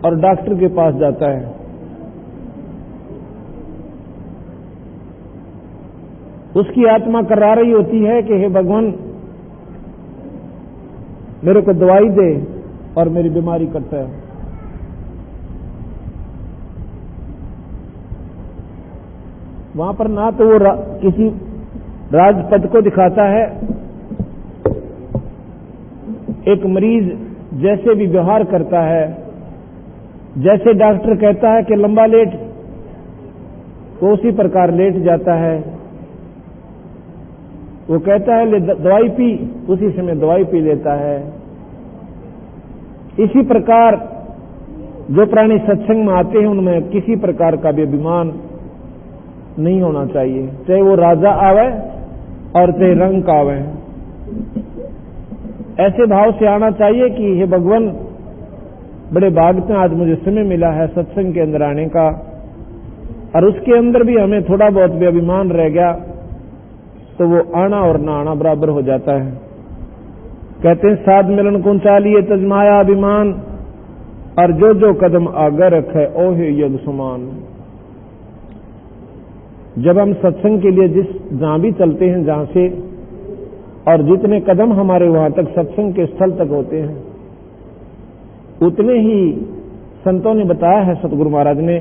और डॉक्टर के पास जाता है। उसकी आत्मा करा रही होती है कि हे भगवान मेरे को दवाई दे और मेरी बीमारी कट है। वहां पर ना तो वो किसी राजपद को दिखाता है, एक मरीज जैसे भी व्यवहार करता है, जैसे डॉक्टर कहता है कि लंबा लेट, तो उसी प्रकार लेट जाता है। वो कहता है ले दवाई पी, उसी समय दवाई पी लेता है। इसी प्रकार जो प्राणी सत्संग में आते हैं उनमें किसी प्रकार का भी अभिमान नहीं होना चाहिए, चाहे वो राजा आवे और चाहे रंग का आवे। ऐसे भाव से आना चाहिए कि हे भगवान बड़े भाग्य से आज मुझे समय मिला है सत्संग के अंदर आने का, और उसके अंदर भी हमें थोड़ा बहुत भी अभिमान रह गया तो वो आना और ना आना बराबर हो जाता है। कहते हैं साध मिलन को चालिए तजमाया अभिमान, और जो जो कदम आगे रखे ओहे यज्ञ समान। जब हम सत्संग के लिए जहां भी चलते हैं, जहां से और जितने कदम हमारे वहां तक सत्संग के स्थल तक होते हैं, उतने ही संतों ने बताया है, सतगुरु महाराज ने,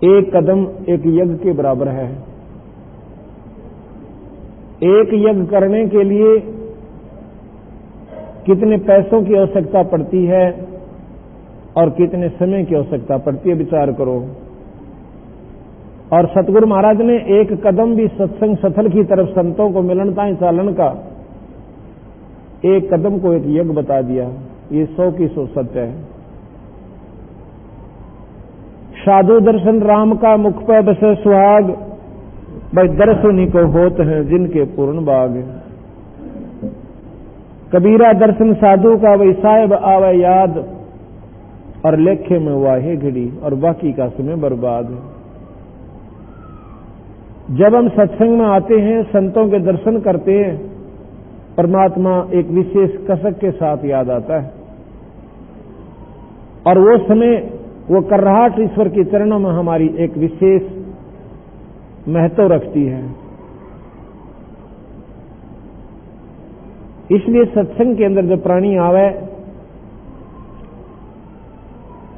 एक कदम एक यज्ञ के बराबर है। एक यज्ञ करने के लिए कितने पैसों की आवश्यकता पड़ती है और कितने समय की आवश्यकता पड़ती है, विचार करो। और सतगुरु महाराज ने एक कदम भी सत्संग स्थल की तरफ संतों को मिलनता ही चालन का, एक कदम को एक यज्ञ बता दिया। ये 100 की 100 सत्य है। साधु दर्शन राम का मुख पर बसे सुहाग, भाई दर्शनी को होत हैं जिनके पूर्ण बाग। कबीरा दर्शन साधु का वही साहेब आवे याद, और लेखे में वाहे घड़ी और बाकी का समय बर्बाद। जब हम सत्संग में आते हैं, संतों के दर्शन करते हैं, परमात्मा एक विशेष कसक के साथ याद आता है और वो समय, वो कर्राहट ईश्वर के चरणों में हमारी एक विशेष महत्व रखती है। इसलिए सत्संग के अंदर जब प्राणी आवे,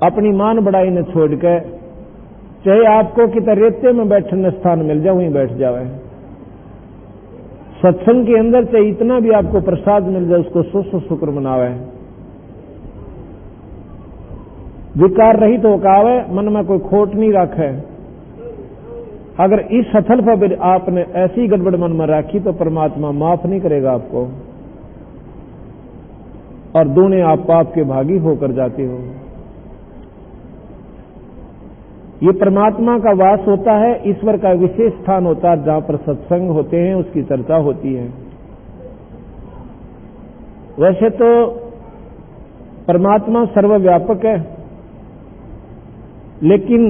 अपनी मान बढ़ाई न छोड़ के, चाहे आपको कितना रेते में बैठने स्थान मिल जाए वहीं बैठ जावे। सत्संग के अंदर चाहे इतना भी आपको प्रसाद मिल जाए, उसको सौ शुक्र मनावे। विकार रहित होकर आवे, मन में कोई खोट नहीं रखे। अगर इस स्थल पर आपने ऐसी गड़बड़ मन में रखी तो परमात्मा माफ नहीं करेगा आपको और दूने आप पाप के भागी होकर जाते हो। ये परमात्मा का वास होता है, ईश्वर का विशेष स्थान होता है जहां पर सत्संग होते हैं, उसकी चर्चा होती है। वैसे तो परमात्मा सर्वव्यापक है, लेकिन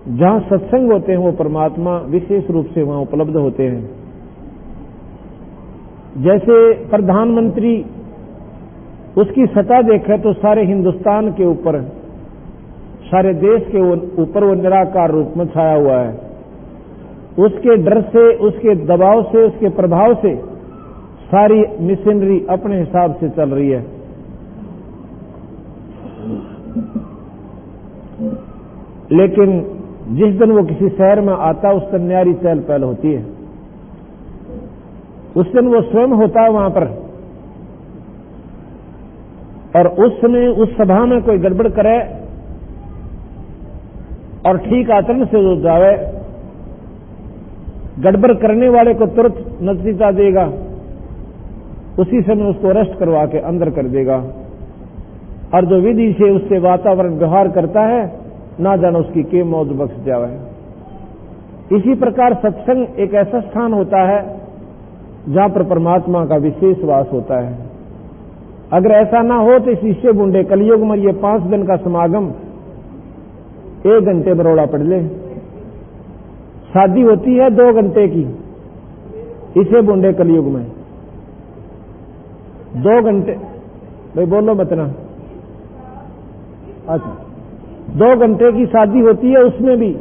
जहां सत्संग होते हैं वो परमात्मा विशेष रूप से वहां उपलब्ध होते हैं। जैसे प्रधानमंत्री, उसकी सत्ता देखे तो सारे हिंदुस्तान के ऊपर, सारे देश के ऊपर वो निराकार रूप में छाया हुआ है। उसके डर से, उसके दबाव से, उसके प्रभाव से सारी मिशनरी अपने हिसाब से चल रही है। लेकिन जिस दिन वो किसी शहर में आता, उस दिन न्यारी चहल पहल होती है। उस दिन वो स्वयं होता है वहां पर, और उस समय उस सभा में कोई गड़बड़ करे और ठीक आचरण से वो जावे, गड़बड़ करने वाले को तुरंत नतीजा देगा, उसी समय उसको अरेस्ट करवा के अंदर कर देगा। और जो विधि से उससे वातावरण व्यवहार करता है, ना जाने उसकी के मौत बख्श जावे। इसी प्रकार सत्संग एक ऐसा स्थान होता है जहां पर परमात्मा का विशेष वास होता है। अगर ऐसा ना हो तो इस ईश्वर बुंडे कलयुग में ये 5 दिन का समागम 1 घंटे में रोड़ा पड़ ले। शादी होती है 2 घंटे की, इसे बुंडे कलयुग में 2 घंटे, भाई बोलो मत ना। अच्छा, 2 घंटे की शादी होती है, उसमें भी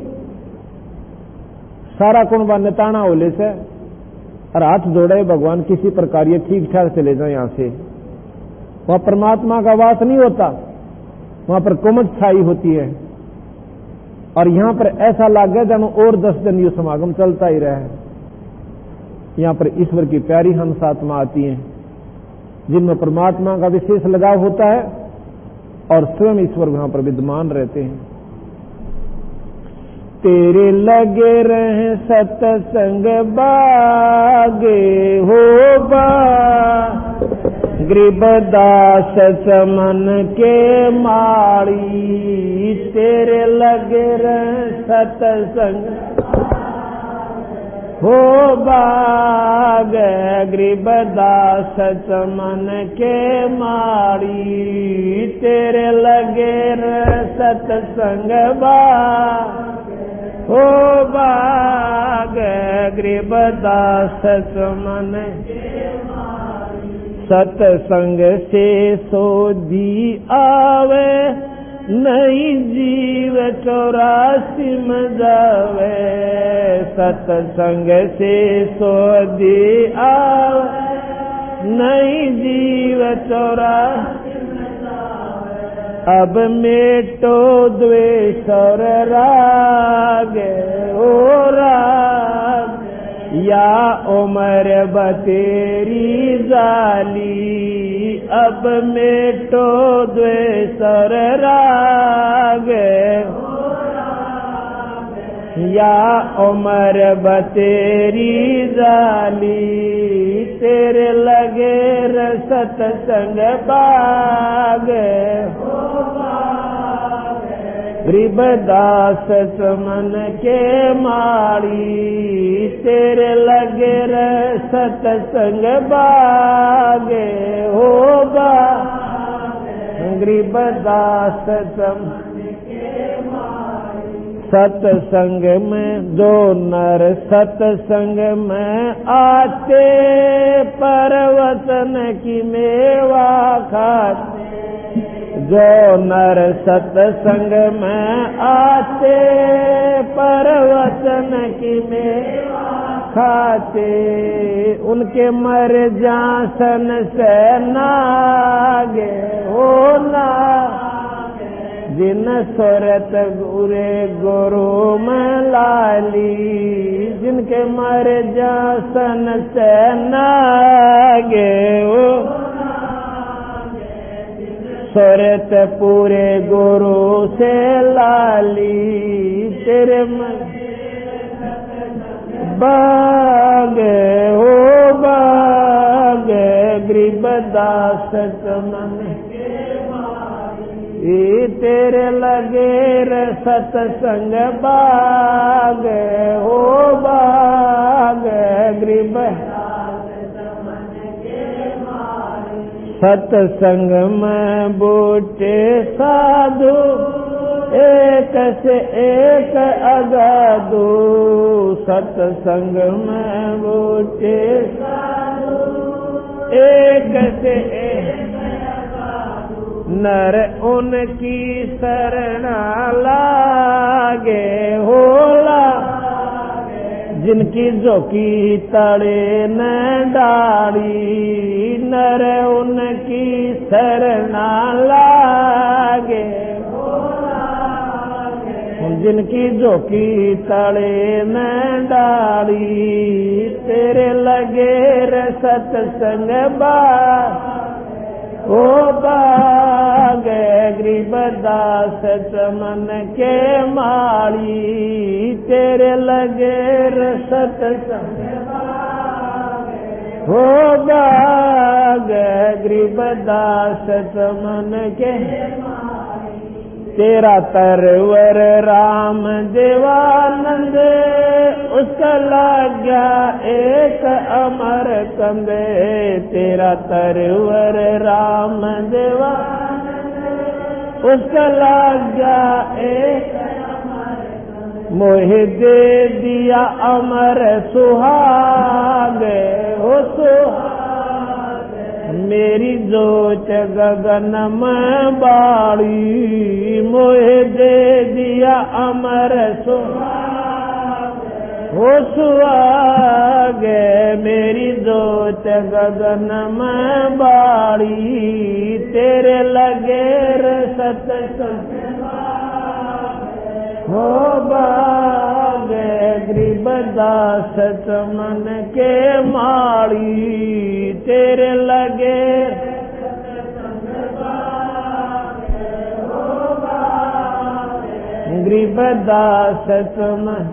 सारा कुंबा नताना होले से और हाथ जोड़े, भगवान किसी प्रकार ये ठीक ठाक चले जाए यहां से। वहां परमात्मा का वास नहीं होता, वहां पर कुमट छाई होती है। और यहां पर ऐसा लगे जानो और 10 दिन ये समागम चलता ही रहे। यहां पर ईश्वर की प्यारी हंस आत्मा आती हैं, जिनमें परमात्मा का विशेष लगाव होता है और स्वयं ईश्वर वहां पर विद्यमान रहते हैं। तेरे लगे रहे सत्संग बागे हो बा, गरीबदास चमन के माड़ी। तेरे लगे रहे सत्संग हो बाग, गरीबदास चमन के माड़ी। तेरे लगे रहे सत्संग बाग हो बाग, गरीबदास चमन। सत्संग से सोधी आवे, नहीं जीव 84 में जावे। सत्संग से सोधी आवे, नहीं जीव 84 में जावे। अब मेटो द्वेष और राग, ओ राग या उम्र बतेरी जाली। अब मेटो द्वेष और राग, या उम्र बतेरी जाली। तेरे लगे सत्संग बाग, गरीबदास चमन के माड़ी। तेरे लगे सत्संग बाग हो बा, गरीबदास चमन के माड़ी। सत्संग में जो नर सत्संग में आते, परवचन की मेवा खाते। जो नर सत्संग में आते, परवचन की मेवा खाते। उनके मर जासन से नागे हो ना, जिन सुरत गुरे गुरु में लाली। जिनके मर जासन से नागे हो, सुरत पूरे गुरु से लाली। तेरे मन बागे हो बागे, गरीबदास मन ये तेरे लगे रे सत्संग बाग हो बाग। गरीब सत्संग में बूटे साधु, एक से एक अगाधु। सत्संग में बूटे साधु, एक से एक नर उनकी शरणा लागे होला। जिनकी झोंकी तड़े न डाली, नर उनकी शरणा लागे होला। जिनकी झोंकी तड़े न डाली, तेरे लगे रे सत्संग बाग ओ बाग। गरीबदास चमन के माली, तेरे लगे रे सत्संग हो बाग। गरीबदास चमन के तेरा तरवर राम देवानंद, उसका लग गया एक अमर कंदे। तेरा तरवर राम देवानंद, उसका लग गया एक मोहे दे दिया अमर सुहाग हो सुहाग। मेरी जोत गगन में बाड़ी, मोहे दे दिया अमर सुहाग हो सुहाग। मेरी जोत गगन में बाड़ी, तेरे लगे रे सत्संग हो बाग। गरीबदास चमन के माड़ी, तेरे लगे गरीबदास चमन।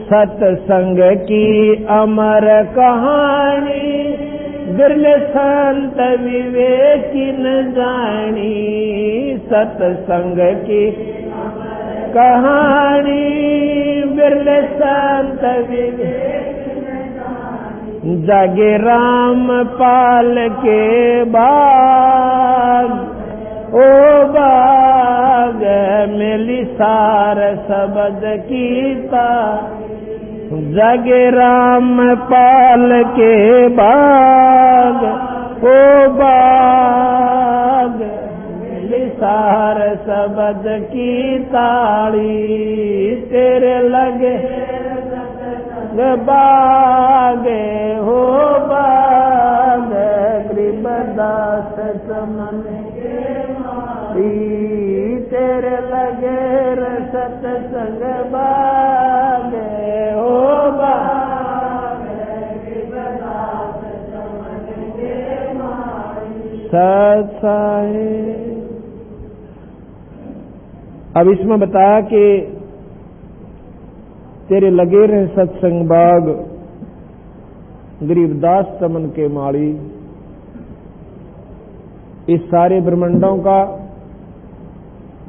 सत्संग की अमर कहानी, बिरले संत विवेकी न जानी। सत्संग की कहानी, बिरले संत विवेकी न जानी। जागे राम पाल के बाग ओ बाग, मिली सार शब्द कीता। जगे राम पाल के बाग ओ बाग, सार शब्द की ताड़ी। तेरे लगे बागे हो बाग। गरीबदास चमन तेरे लगे सत्संग बागे हो बाग। सत्साए। अब इसमें बताया कि तेरे लगे रहे सत्संग बाग, गरीबदास चमन के माड़ी। इस सारे ब्रह्मांडों का,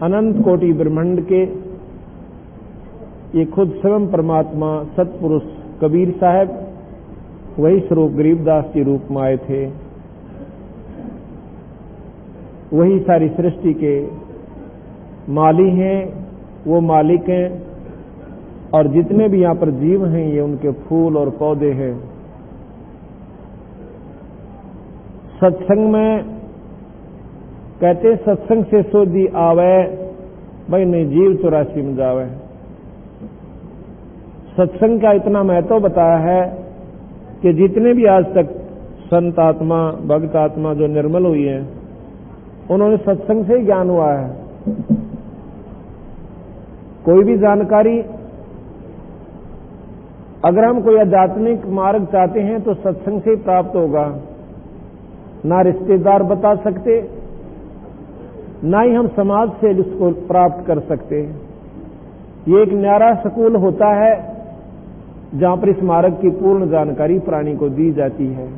अनंत कोटि ब्रह्मांड के ये खुद स्वयं परमात्मा सतपुरुष कबीर साहब, वही स्वरूप गरीबदास के रूप में आए थे। वही सारी सृष्टि के माली हैं, वो मालिक हैं, और जितने भी यहां पर जीव हैं ये उनके फूल और पौधे हैं। सत्संग में कहते सत्संग से सोधी आवे, भाई नहीं जीव 84 में जावे। सत्संग का इतना महत्व बताया है कि जितने भी आज तक संत आत्मा, भक्त आत्मा जो निर्मल हुई है, उन्होंने सत्संग से ही ज्ञान हुआ है। कोई भी जानकारी अगर हम कोई आध्यात्मिक मार्ग चाहते हैं तो सत्संग से ही प्राप्त होगा। ना रिश्तेदार बता सकते, ना ही हम समाज से इसको प्राप्त कर सकते। ये एक न्यारा स्कूल होता है जहां पर इस मार्ग की पूर्ण जानकारी प्राणी को दी जाती है।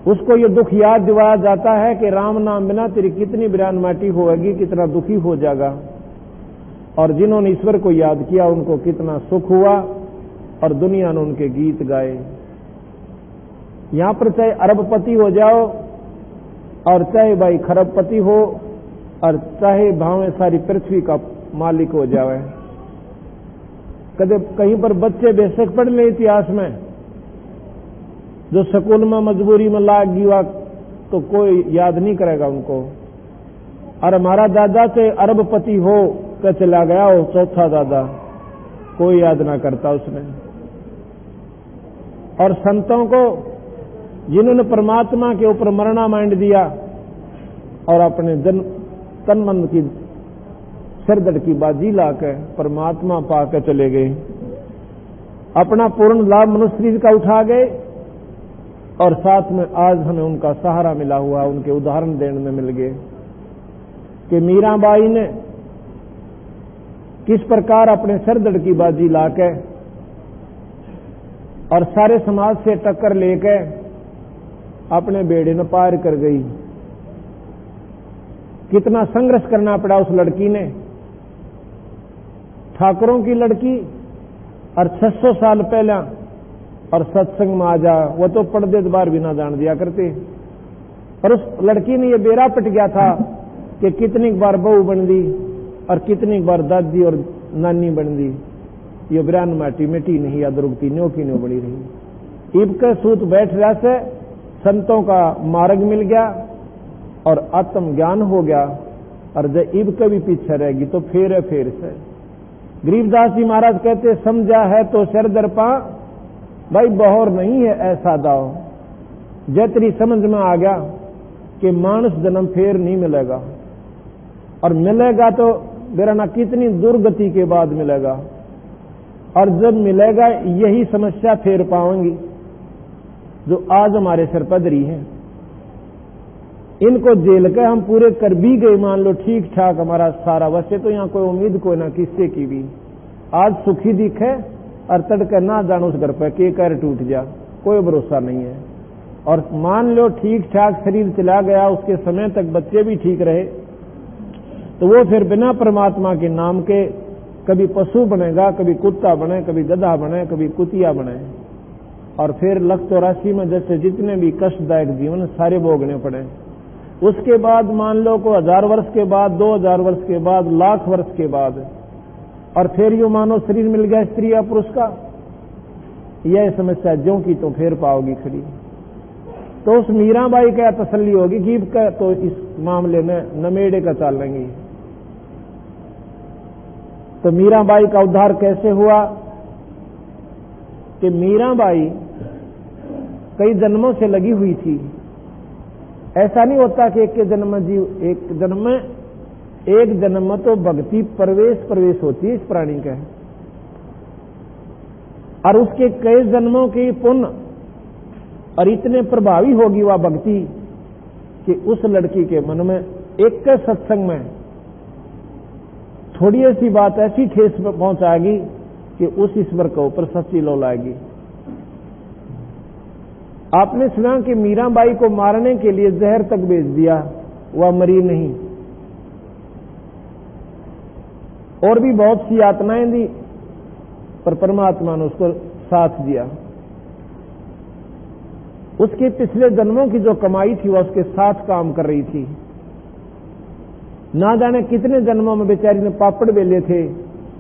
उसको ये दुख याद दिलाया जाता है कि राम नाम बिना तेरी कितनी बिरान माटी होगी, कितना दुखी हो जाएगा, और जिन्होंने ईश्वर को याद किया उनको कितना सुख हुआ, और दुनिया ने उनके गीत गाए। यहां पर चाहे अरबपति हो जाओ, और चाहे भाई खरबपति हो, और चाहे भावें सारी पृथ्वी का मालिक हो जाए। कदे कहीं पर बच्चे बेशक पढ़ ले इतिहास में, जो स्कूल में मजबूरी में लाग गया तो कोई याद नहीं करेगा उनको। और हमारा दादा से अरबपति हो तो चला गया हो, चौथा दादा, कोई याद ना करता उसने। और संतों को जिन्होंने परमात्मा के ऊपर मरना मांड दिया और अपने तन मन की सिरदर्द की बाजी लाकर परमात्मा पाकर चले गए, अपना पूर्ण लाभ मनुष्य का उठा गए, और साथ में आज हमें उनका सहारा मिला हुआ, उनके उदाहरण देने में मिल गए कि मीराबाई ने किस प्रकार अपने सिरदर्द की बाजी लाकर और सारे समाज से टक्कर लेकर अपने बेड़े न पार कर गई। कितना संघर्ष करना पड़ा उस लड़की ने, ठाकुरों की लड़की, और 600 साल पहले, और सत्संग में आ जा, वो तो पर्दे बार भी ना जान दिया करते। और उस लड़की ने ये बेरा पट गया था कि कितनी बार बहू बन दी और कितनी बार दादी और नानी बन दी, ये बिरान माटी मिट्टी नहीं या दुर्गती न्यो की न्यो बनी रही। ईब के सूत बैठ रहा से संतों का मार्ग मिल गया और आत्म ज्ञान हो गया, और जब ईब के भी पीछे रहेगी तो फेर से। गरीबदास जी महाराज कहते समझा है तो सिर दर्पा, भाई बहौर नहीं है ऐसा दाव। जय तेरी समझ में आ गया कि मानस जन्म फेर नहीं मिलेगा, और मिलेगा तो बेराना कितनी दुर्गति के बाद मिलेगा, और जब मिलेगा यही समस्या फेर पाएंगी जो आज हमारे सिर पदरी है। इनको जेल के हम पूरे कर भी गए, मान लो ठीक ठाक हमारा सारा, वैसे तो यहां कोई उम्मीद कोई ना किससे की भी। आज सुखी दिखे और तड़के ना जानो उस घर पर के कर टूट जा, कोई भरोसा नहीं है। और मान लो ठीक ठाक शरीर चला गया, उसके समय तक बच्चे भी ठीक रहे, तो वो फिर बिना परमात्मा के नाम के कभी पशु बनेगा, कभी कुत्ता बने, कभी गधा बने, कभी कुतिया बने, और फिर 184 में जैसे जितने भी कष्टदायक जीवन सारे भोगने पड़े। उसके बाद मान लो को 1000 वर्ष के बाद, 2000 वर्ष के बाद, लाख वर्ष के बाद, और फिर यूं मानो शरीर मिल गया स्त्री या पुरुष का, यह समस्या ज्यों की तो फिर पाओगी खड़ी। तो उस मीराबाई का तसल्ली होगी कि का तो इस मामले में नमेड़े का चाल लेंगी। तो मीराबाई का उद्धार कैसे हुआ कि मीराबाई कई जन्मों से लगी हुई थी। ऐसा नहीं होता कि एक जन्म में जीव, एक जन्म में तो भक्ति प्रवेश होती है इस प्राणी का, और उसके कई जन्मों की पुण्य और इतने प्रभावी होगी वह भक्ति कि उस लड़की के मन में एक के सत्संग में थोड़ी ऐसी बात ऐसी ठेस पर पहुंचाएगी कि उस ईश्वर के ऊपर सच्ची लो लाएगी। आपने सुना कि मीराबाई को मारने के लिए जहर तक भेज दिया, वह मरी नहीं, और भी बहुत सी यातनाएं दी, पर परमात्मा ने उसको साथ दिया। उसके पिछले जन्मों की जो कमाई थी वह उसके साथ काम कर रही थी। ना जाने कितने जन्मों में बेचारी ने पापड़ बेले थे,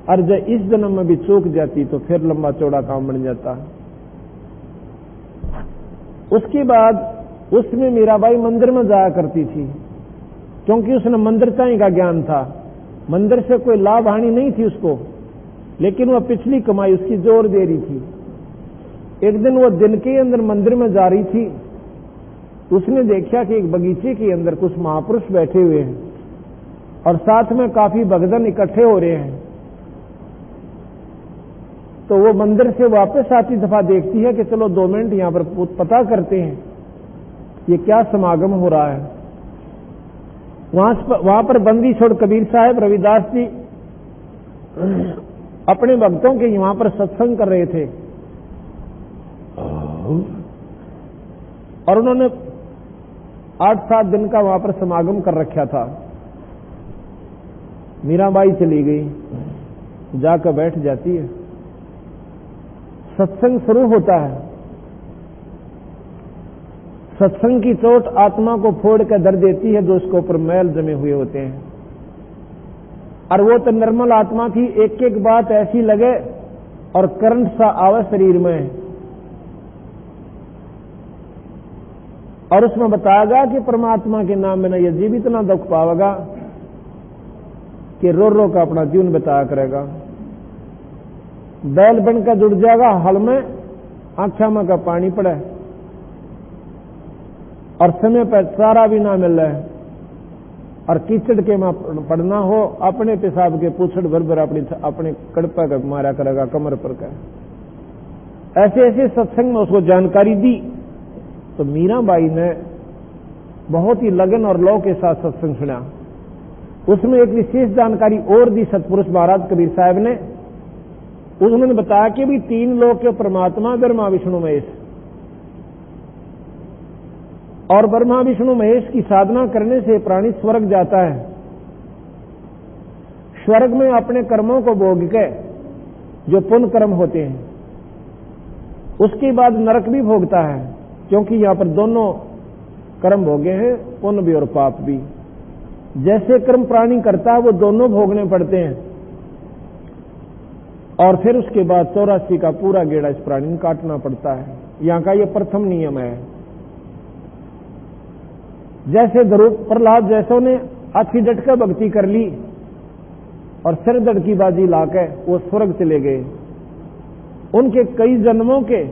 और जब इस जन्म में भी चूक जाती तो फिर लंबा चौड़ा काम बन जाता। उसके बाद उसमें मीराबाई मंदिर में जाया करती थी, क्योंकि उसने मंदिर चाही का ज्ञान था। मंदिर से कोई लाभ हानि नहीं थी उसको, लेकिन वह पिछली कमाई उसकी जोर दे रही थी। एक दिन वो दिन के अंदर मंदिर में जा रही थी, उसने देखा कि एक बगीचे के अंदर कुछ महापुरुष बैठे हुए हैं और साथ में काफी भक्तजन इकट्ठे हो रहे हैं। तो वो मंदिर से वापस आती दफा देखती है कि चलो 2 मिनट यहां पर पता करते हैं ये क्या समागम हो रहा है। वहां पर बंदी छोड़ कबीर साहब रविदास जी अपने भक्तों के वहां पर सत्संग कर रहे थे, और उन्होंने 8-7 दिन का वहां पर समागम कर रखा था। मीराबाई चली गई, जाकर बैठ जाती है। सत्संग शुरू होता है। सत्संग की चोट आत्मा को फोड़ कर दर देती है, जो उसके ऊपर मैल जमे हुए होते हैं। और वो तो निर्मल आत्मा थी, एक एक बात ऐसी लगे और करंट सा आवे शरीर में। और उसमें बताएगा कि परमात्मा के नाम में न ये जीव इतना दुख पावेगा कि रो रो का अपना जीवन बताया करेगा। बैल बनकर जुड़ जाएगा हल में, आंखा में का पानी पड़े और समय पर चारा भी ना मिल रहा है, और कीचड़ के में पड़ना हो, अपने पेशाब के पूछड़ भर भर अपने कड़पा का मारा करेगा कमर पर का। ऐसे ऐसे सत्संग में उसको जानकारी दी। तो मीराबाई ने बहुत ही लगन और लौ के साथ सत्संग सुना। उसमें एक विशेष जानकारी और दी सतपुरुष महाराज कबीर साहब ने। उन्होंने बताया कि भी 3 लोक के परमात्मा ब्रह्मा विष्णु महेश, और ब्रह्मा विष्णु महेश की साधना करने से प्राणी स्वर्ग जाता है। स्वर्ग में अपने कर्मों को भोग के जो पुण्य कर्म होते हैं, उसके बाद नरक भी भोगता है, क्योंकि यहां पर दोनों कर्म भोगे हैं, पुण्य भी और पाप भी। जैसे कर्म प्राणी करता है वो दोनों भोगने पड़ते हैं, और फिर उसके बाद 84 का पूरा गेड़ा इस प्राणी को काटना पड़ता है। यहां का ये प्रथम नियम है। जैसे ध्रुव प्रहलाद जैसों ने अच्छी डटकर भक्ति कर ली और सिर दड़ की बाजी लाके वो स्वर्ग चले गए। उनके कई जन्मों के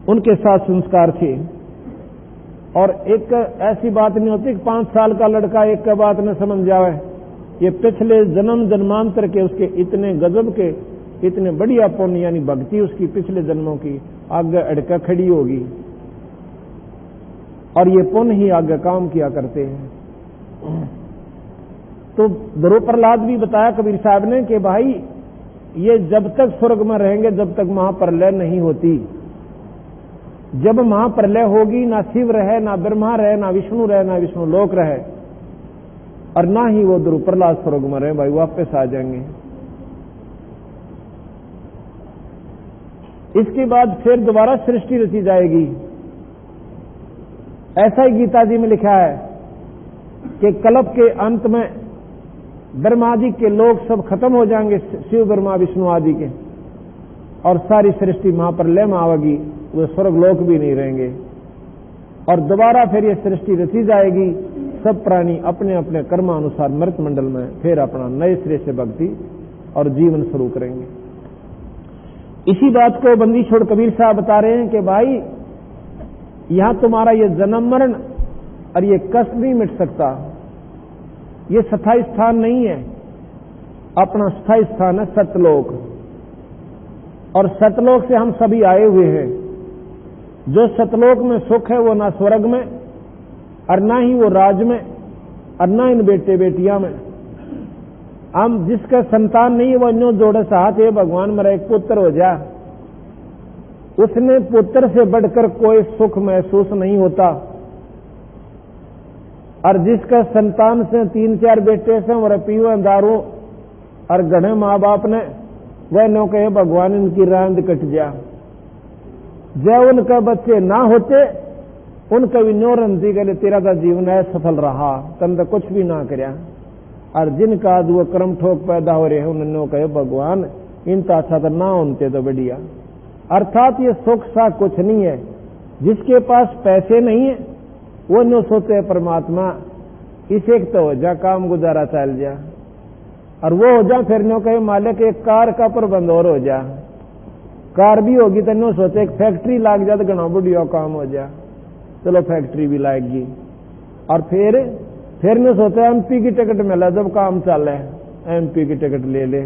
उनके साथ संस्कार थे, और एक ऐसी बात नहीं होती कि 5 साल का लड़का एक का बात न समझ जावे। ये पिछले जन्म जन्मांतर के उसके इतने गजब के, इतने बढ़िया पुण्य यानी भक्ति उसकी पिछले जन्मों की आगे अड़का खड़ी होगी, और ये पुण्य ही आगे काम किया करते हैं। तो ध्रुव प्रहलाद भी बताया कबीर साहब ने कि भाई ये जब तक स्वर्ग में रहेंगे जब तक महाप्रलय नहीं होती। जब महाप्रलय होगी ना शिव रहे, ना ब्रह्मा रहे, ना विष्णु रहे, ना विष्णु लोक रहे, और ना ही वो ध्रुव प्रहलाद स्वर्ग में रहे, भाई वापस आ जाएंगे। इसके बाद फिर दोबारा सृष्टि रची जाएगी। ऐसा ही गीता जी में लिखा है कि कल्प के अंत में ब्रह्मादि के लोग सब खत्म हो जाएंगे, शिव ब्रह्मा विष्णु आदि के, और सारी सृष्टि महाप्रलय में आवेगी, वे स्वर्ग लोक भी नहीं रहेंगे। और दोबारा फिर ये सृष्टि रची जाएगी। सब प्राणी अपने अपने कर्मानुसार मृत मंडल में फिर अपना नए सिरे से भक्ति और जीवन शुरू करेंगे। इसी बात को बंदी छोड़ कबीर साहब बता रहे हैं कि भाई यहां तुम्हारा ये जन्म मरण और ये कष्ट नहीं मिट सकता। ये स्थायी स्थान नहीं है, अपना स्थायी स्थान है सतलोक, और सतलोक से हम सभी आए हुए हैं। जो सतलोक में सुख है वो ना स्वर्ग में, और ना ही वो राज में, और ना इन बेटे बेटियां में। हम जिसका संतान नहीं है वो अन्यों जोड़े साथ है भगवान मेरा एक पुत्र हो जा, उसने पुत्र से बढ़कर कोई सुख महसूस नहीं होता। और जिसका संतान से 3-4 बेटे से और पीवे दारू और गढ़े माँ बाप ने, वह नो कहे भगवान इनकी रांद कट जा। जब उनका बच्चे ना होते उनका भी न्यो रंती के लिए तेरा का जीवन है सफल रहा, तन तो कुछ भी ना करया। और जिनका आज वो कर्म ठोक पैदा हो रहे हैं उन्होंने कहे भगवान इनका अच्छा तो ना होते तो बढ़िया। अर्थात ये सुख सा कुछ नहीं है। जिसके पास पैसे नहीं है वो न सोचे परमात्मा इसे तो हो जा काम गुजारा चल जा, और वो हो जा फिर नो कहे मालिक एक कार का प्रबंध और हो जा, कार भी होगी तो नो सोचे एक फैक्ट्री लाग जा तो घना बढ़िया काम हो जा, चलो फैक्ट्री भी लाएगी। और फिर ने सोचा एमपी की टिकट मिला जब काम चल है एमपी की टिकट ले ले,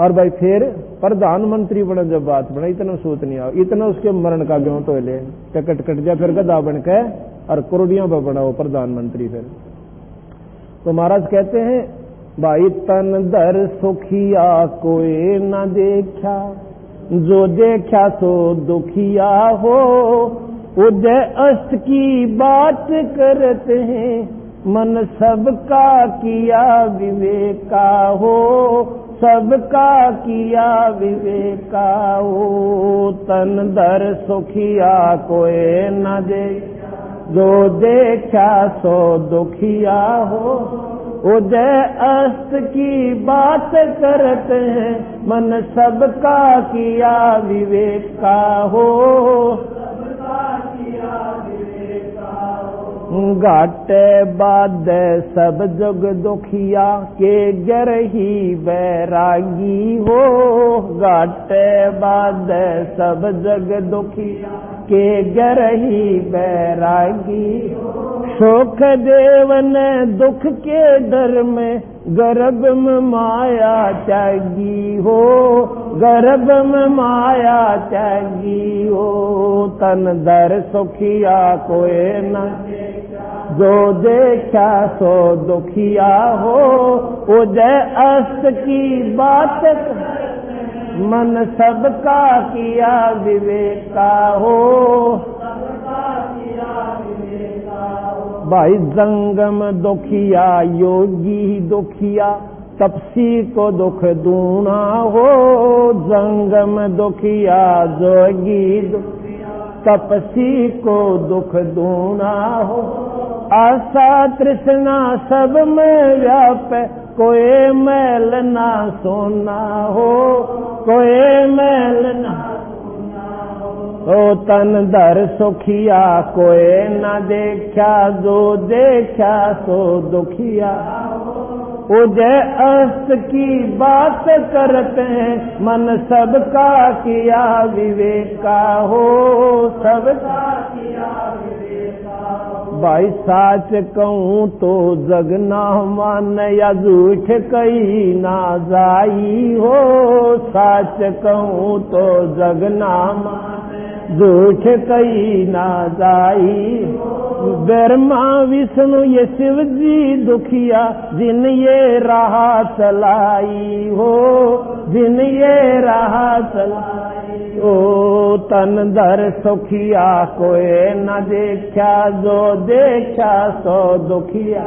और भाई फिर प्रधानमंत्री बने जब बात बने इतना सोच नहीं आओ, इतना उसके मरण का ग्यों तो ले टिकट कट जा फिर गधा बन के और करोड़ियों पर बना वो प्रधानमंत्री। फिर तो महाराज कहते हैं भाई तन दर सुखिया कोई न देखा, जो देखा सो दुखिया हो, उदय अस्त की बात करते हैं मन सबका किया विवेका हो, सबका किया विवेका हो। तन दर सुखिया कोई न दे, जो देखा सो दुखिया हो, उदय अस्त की बात करते हैं मन सबका किया विवेका हो, घाटे बाद सब जग दुखिया के गर ही बैरागी हो, घाटे बाद सब जग दुखिया के गर ही बैरागी हो। सुख देवन दुख के डर में गर्भ में माया त्यागी हो, गर्भ में माया त्यागी हो। तन दर सुखिया कोई न, जो देखा सो दुखिया हो, उदय अस्त की बात मन सबका किया विवेका हो। भाई जंगम दुखिया योगी दुखिया, तपसी को दुख दूना हो, जंगम दुखिया जोगी तपसी को दुख दूना हो। आशा तृष्णा सब में व्याप, कोई मैल ना सोना हो, कोई मैल ना ओ। तन दर सुखिया कोई न देखा, जो देखा सो दुखिया, उदय अस्त की बात करते हैं मन सबका किया विवेका हो, सबका किया विवेका हो। भाई साच कहूँ तो जग ना मान, या झूठ कही ना जाई हो, साच कहूँ तो जग ना मान, झूठ कही ना जाई। ब्रह्मा विष्णु ये शिव जी दुखिया, जिन ये राह चलाई हो, जिन ये राह चलाई हो। तन दर सुखिया कोई न देखा, जो देखा सो दुखिया,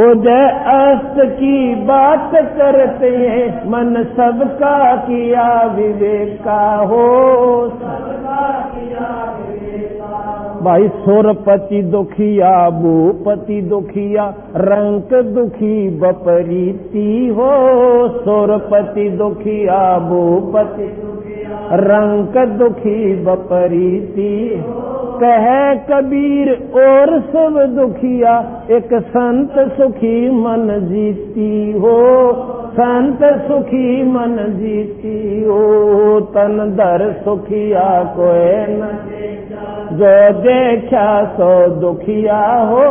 उदय अस्त की बात करते हैं मन सबका किया विवेका हो, सबका किया विवेका हो। भाई सुरपति दुखिया भूपति दुखिया, रंक दुखी बपरीती हो, सुरपति दुखिया भूपति रंक दुखी बपरीती। कह कबीर और सब दुखिया, एक संत सुखी मन जीती हो, संत सुखी मन जीती हो। तन दर सुखिया कोई न, जो देखा सो दुखिया हो,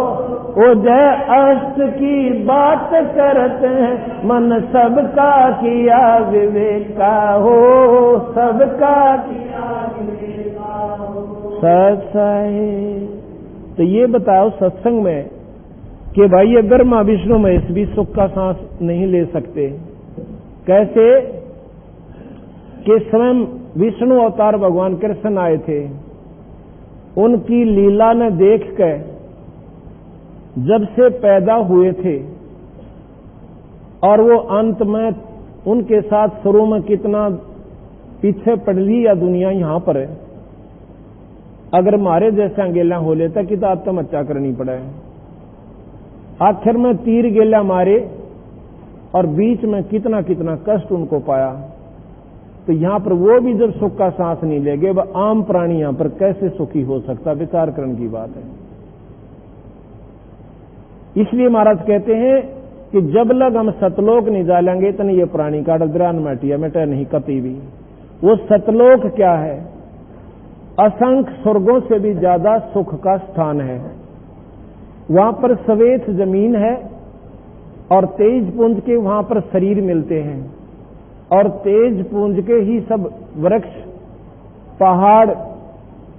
उदय अस्त की बात करते हैं मन सबका किया विवेका हो, सबका किया विवेका हो। सत्संग तो ये बताओ सत्संग में कि भाई ये ब्रह्मा विष्णु महेश भी सुख का सांस नहीं ले सकते। कैसे कि स्वयं विष्णु अवतार भगवान कृष्ण आए थे, उनकी लीला ने देख कर जब से पैदा हुए थे और वो अंत में उनके साथ शुरू में कितना पीछे पड़ ली या दुनिया यहां पर है, अगर हमारे जैसे अंगेला हो लेता कि तो आत्महत्या करनी पड़े। आखिर में तीर गेला मारे और बीच में कितना कितना कष्ट उनको पाया। तो यहां पर वो भी जब सुख का सांस नहीं लेंगे, वह आम प्राणी यहां पर कैसे सुखी हो सकता, विचार करने की बात है। इसलिए महाराज कहते हैं कि जब लग हम सतलोक नहीं जालेंगे इतने ये प्राणी का डरान मैटिया मेटा नहीं कती भी। वो सतलोक क्या है? असंख्य स्वर्गों से भी ज्यादा सुख का स्थान है। वहां पर श्वेत जमीन है और तेज पुंज के वहां पर शरीर मिलते हैं और तेज पुंज के ही सब वृक्ष, पहाड़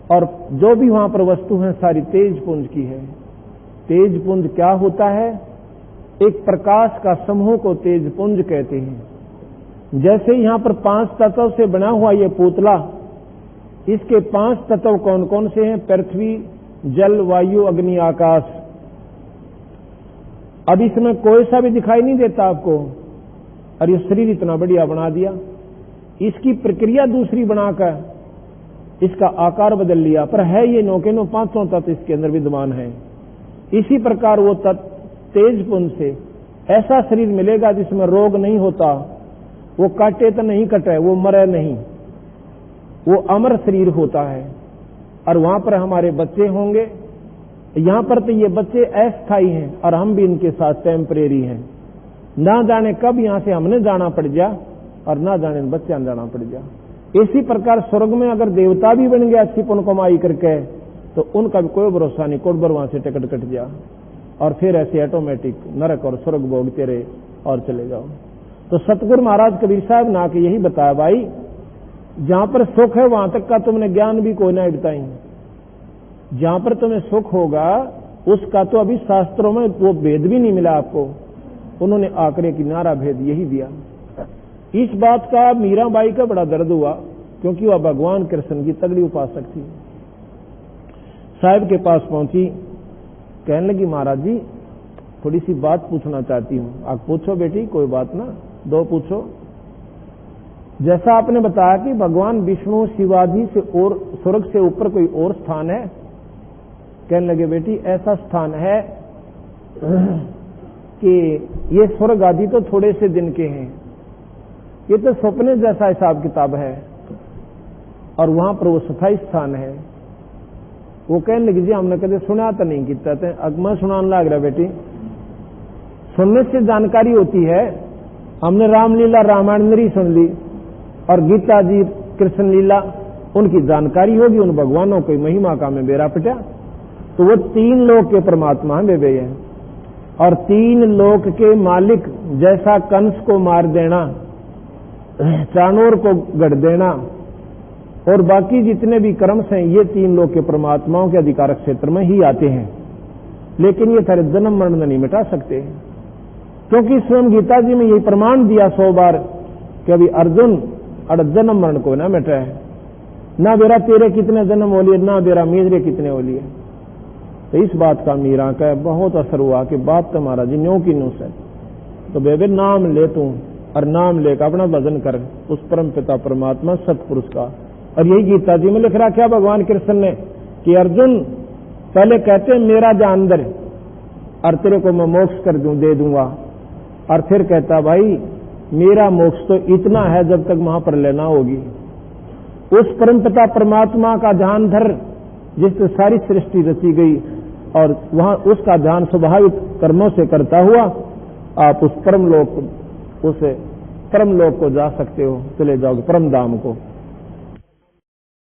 और जो भी वहां पर वस्तु है सारी तेज पुंज की है। तेज पुंज क्या होता है? एक प्रकाश का समूह को तेज पुंज कहते हैं। जैसे यहां पर 5 तत्व से बना हुआ ये पुतला, इसके 5 तत्व कौन कौन से हैं? पृथ्वी, जल, वायु, अग्नि, आकाश। अब इसमें कोई सा भी दिखाई नहीं देता आपको, और ये शरीर इतना बढ़िया बना दिया। इसकी प्रक्रिया दूसरी बनाकर इसका आकार बदल लिया, पर है ये नौ के नौ 500 तत्व इसके अंदर विद्यमान है। इसी प्रकार वो तत्व तेज पुंज से ऐसा शरीर मिलेगा जिसमें रोग नहीं होता, वो काटे तो नहीं कटे, वो मरे नहीं, वो अमर शरीर होता है। और वहां पर हमारे बच्चे होंगे। यहां पर तो ये बच्चे अस्थायी हैं और हम भी इनके साथ टेम्परेरी हैं। ना जाने कब यहां से हमने जाना पड़ जा और ना जाने बच्चा जाना पड़ जा। इसी प्रकार स्वर्ग में अगर देवता भी बन गया अच्छी पुण्य कमाई करके, तो उनका भी कोई भरोसा नहीं, कोट बार वहां से टिकट कट जा और फिर ऐसे ऑटोमेटिक नरक और स्वर्ग भोगते रहे और चले जाओ। तो सतगुरु महाराज कबीर साहब ना के यही बताया, भाई जहां पर सुख है वहां तक का तुमने ज्ञान भी कोई ना बताई। जहां पर तुम्हें सुख होगा उसका तो अभी शास्त्रों में वो भेद भी नहीं मिला आपको। उन्होंने आंकड़े की नारा भेद यही दिया। इस बात का मीराबाई का बड़ा दर्द हुआ, क्योंकि वह भगवान कृष्ण की तगड़ी उपासक थी। साहब के पास पहुंची, कहने लगी महाराज जी थोड़ी सी बात पूछना चाहती हूं। आप पूछो बेटी, कोई बात ना, 2 पूछो। जैसा आपने बताया कि भगवान विष्णु शिवाजी से और स्वर्ग से ऊपर कोई और स्थान है। कहने लगे बेटी ऐसा स्थान है कि ये स्वर्ग आदि तो थोड़े से दिन के हैं, ये तो सपने जैसा हिसाब किताब है, और वहां पर वो स्थायी स्थान है। वो कहने लगी जी हमने कभी सुना तो नहीं किता थे। अब मैं सुनाने लग रहा बेटी, सुनने से जानकारी होती है। हमने रामलीला रामायण सुन ली और गीता जी कृष्ण लीला, उनकी जानकारी होगी, उन भगवानों की महिमा का में बेरा पिटा। तो वो 3 लोक के परमात्मा हैं बेबे हैं, और 3 लोक के मालिक। जैसा कंस को मार देना, चाणूर को गढ़ देना और बाकी जितने भी कर्म हैं, ये 3 लोक के परमात्माओं के अधिकार क्षेत्र में ही आते हैं। लेकिन ये सारे जन्म मरण नहीं मिटा सकते, क्योंकि स्वयं गीता जी में यही प्रमाण दिया 100 बार कि अभी अर्जुन अड़ जन्म मरण को ना मिटा है, ना बेरा तेरे कितने जन्म हो लिए, ना बेरा मेरे कितने हो लिए। तो इस बात का मीरा का बहुत असर हुआ कि बात तुम्हारा जी न्यो की न्यू से। तो बेबे नाम ले तू, और नाम लेकर अपना भजन कर उस परम पिता परमात्मा सतपुरुष का। और यही गीता जी में लिख रहा क्या भगवान कृष्ण ने कि अर्जुन पहले कहते मेरा जा अंदर और तेरे को मैं मोक्ष कर दूं, दे दूंगा, और फिर कहता भाई मेरा मोक्ष तो इतना है जब तक वहां पर लेना होगी। उस परमपिता परमात्मा का ध्यान धर जिससे सारी सृष्टि रची गई, और वहां उसका ध्यान स्वाभाविक कर्मों से करता हुआ आप उस परम लोक को जा सकते हो, चले जाओगे परम धाम को।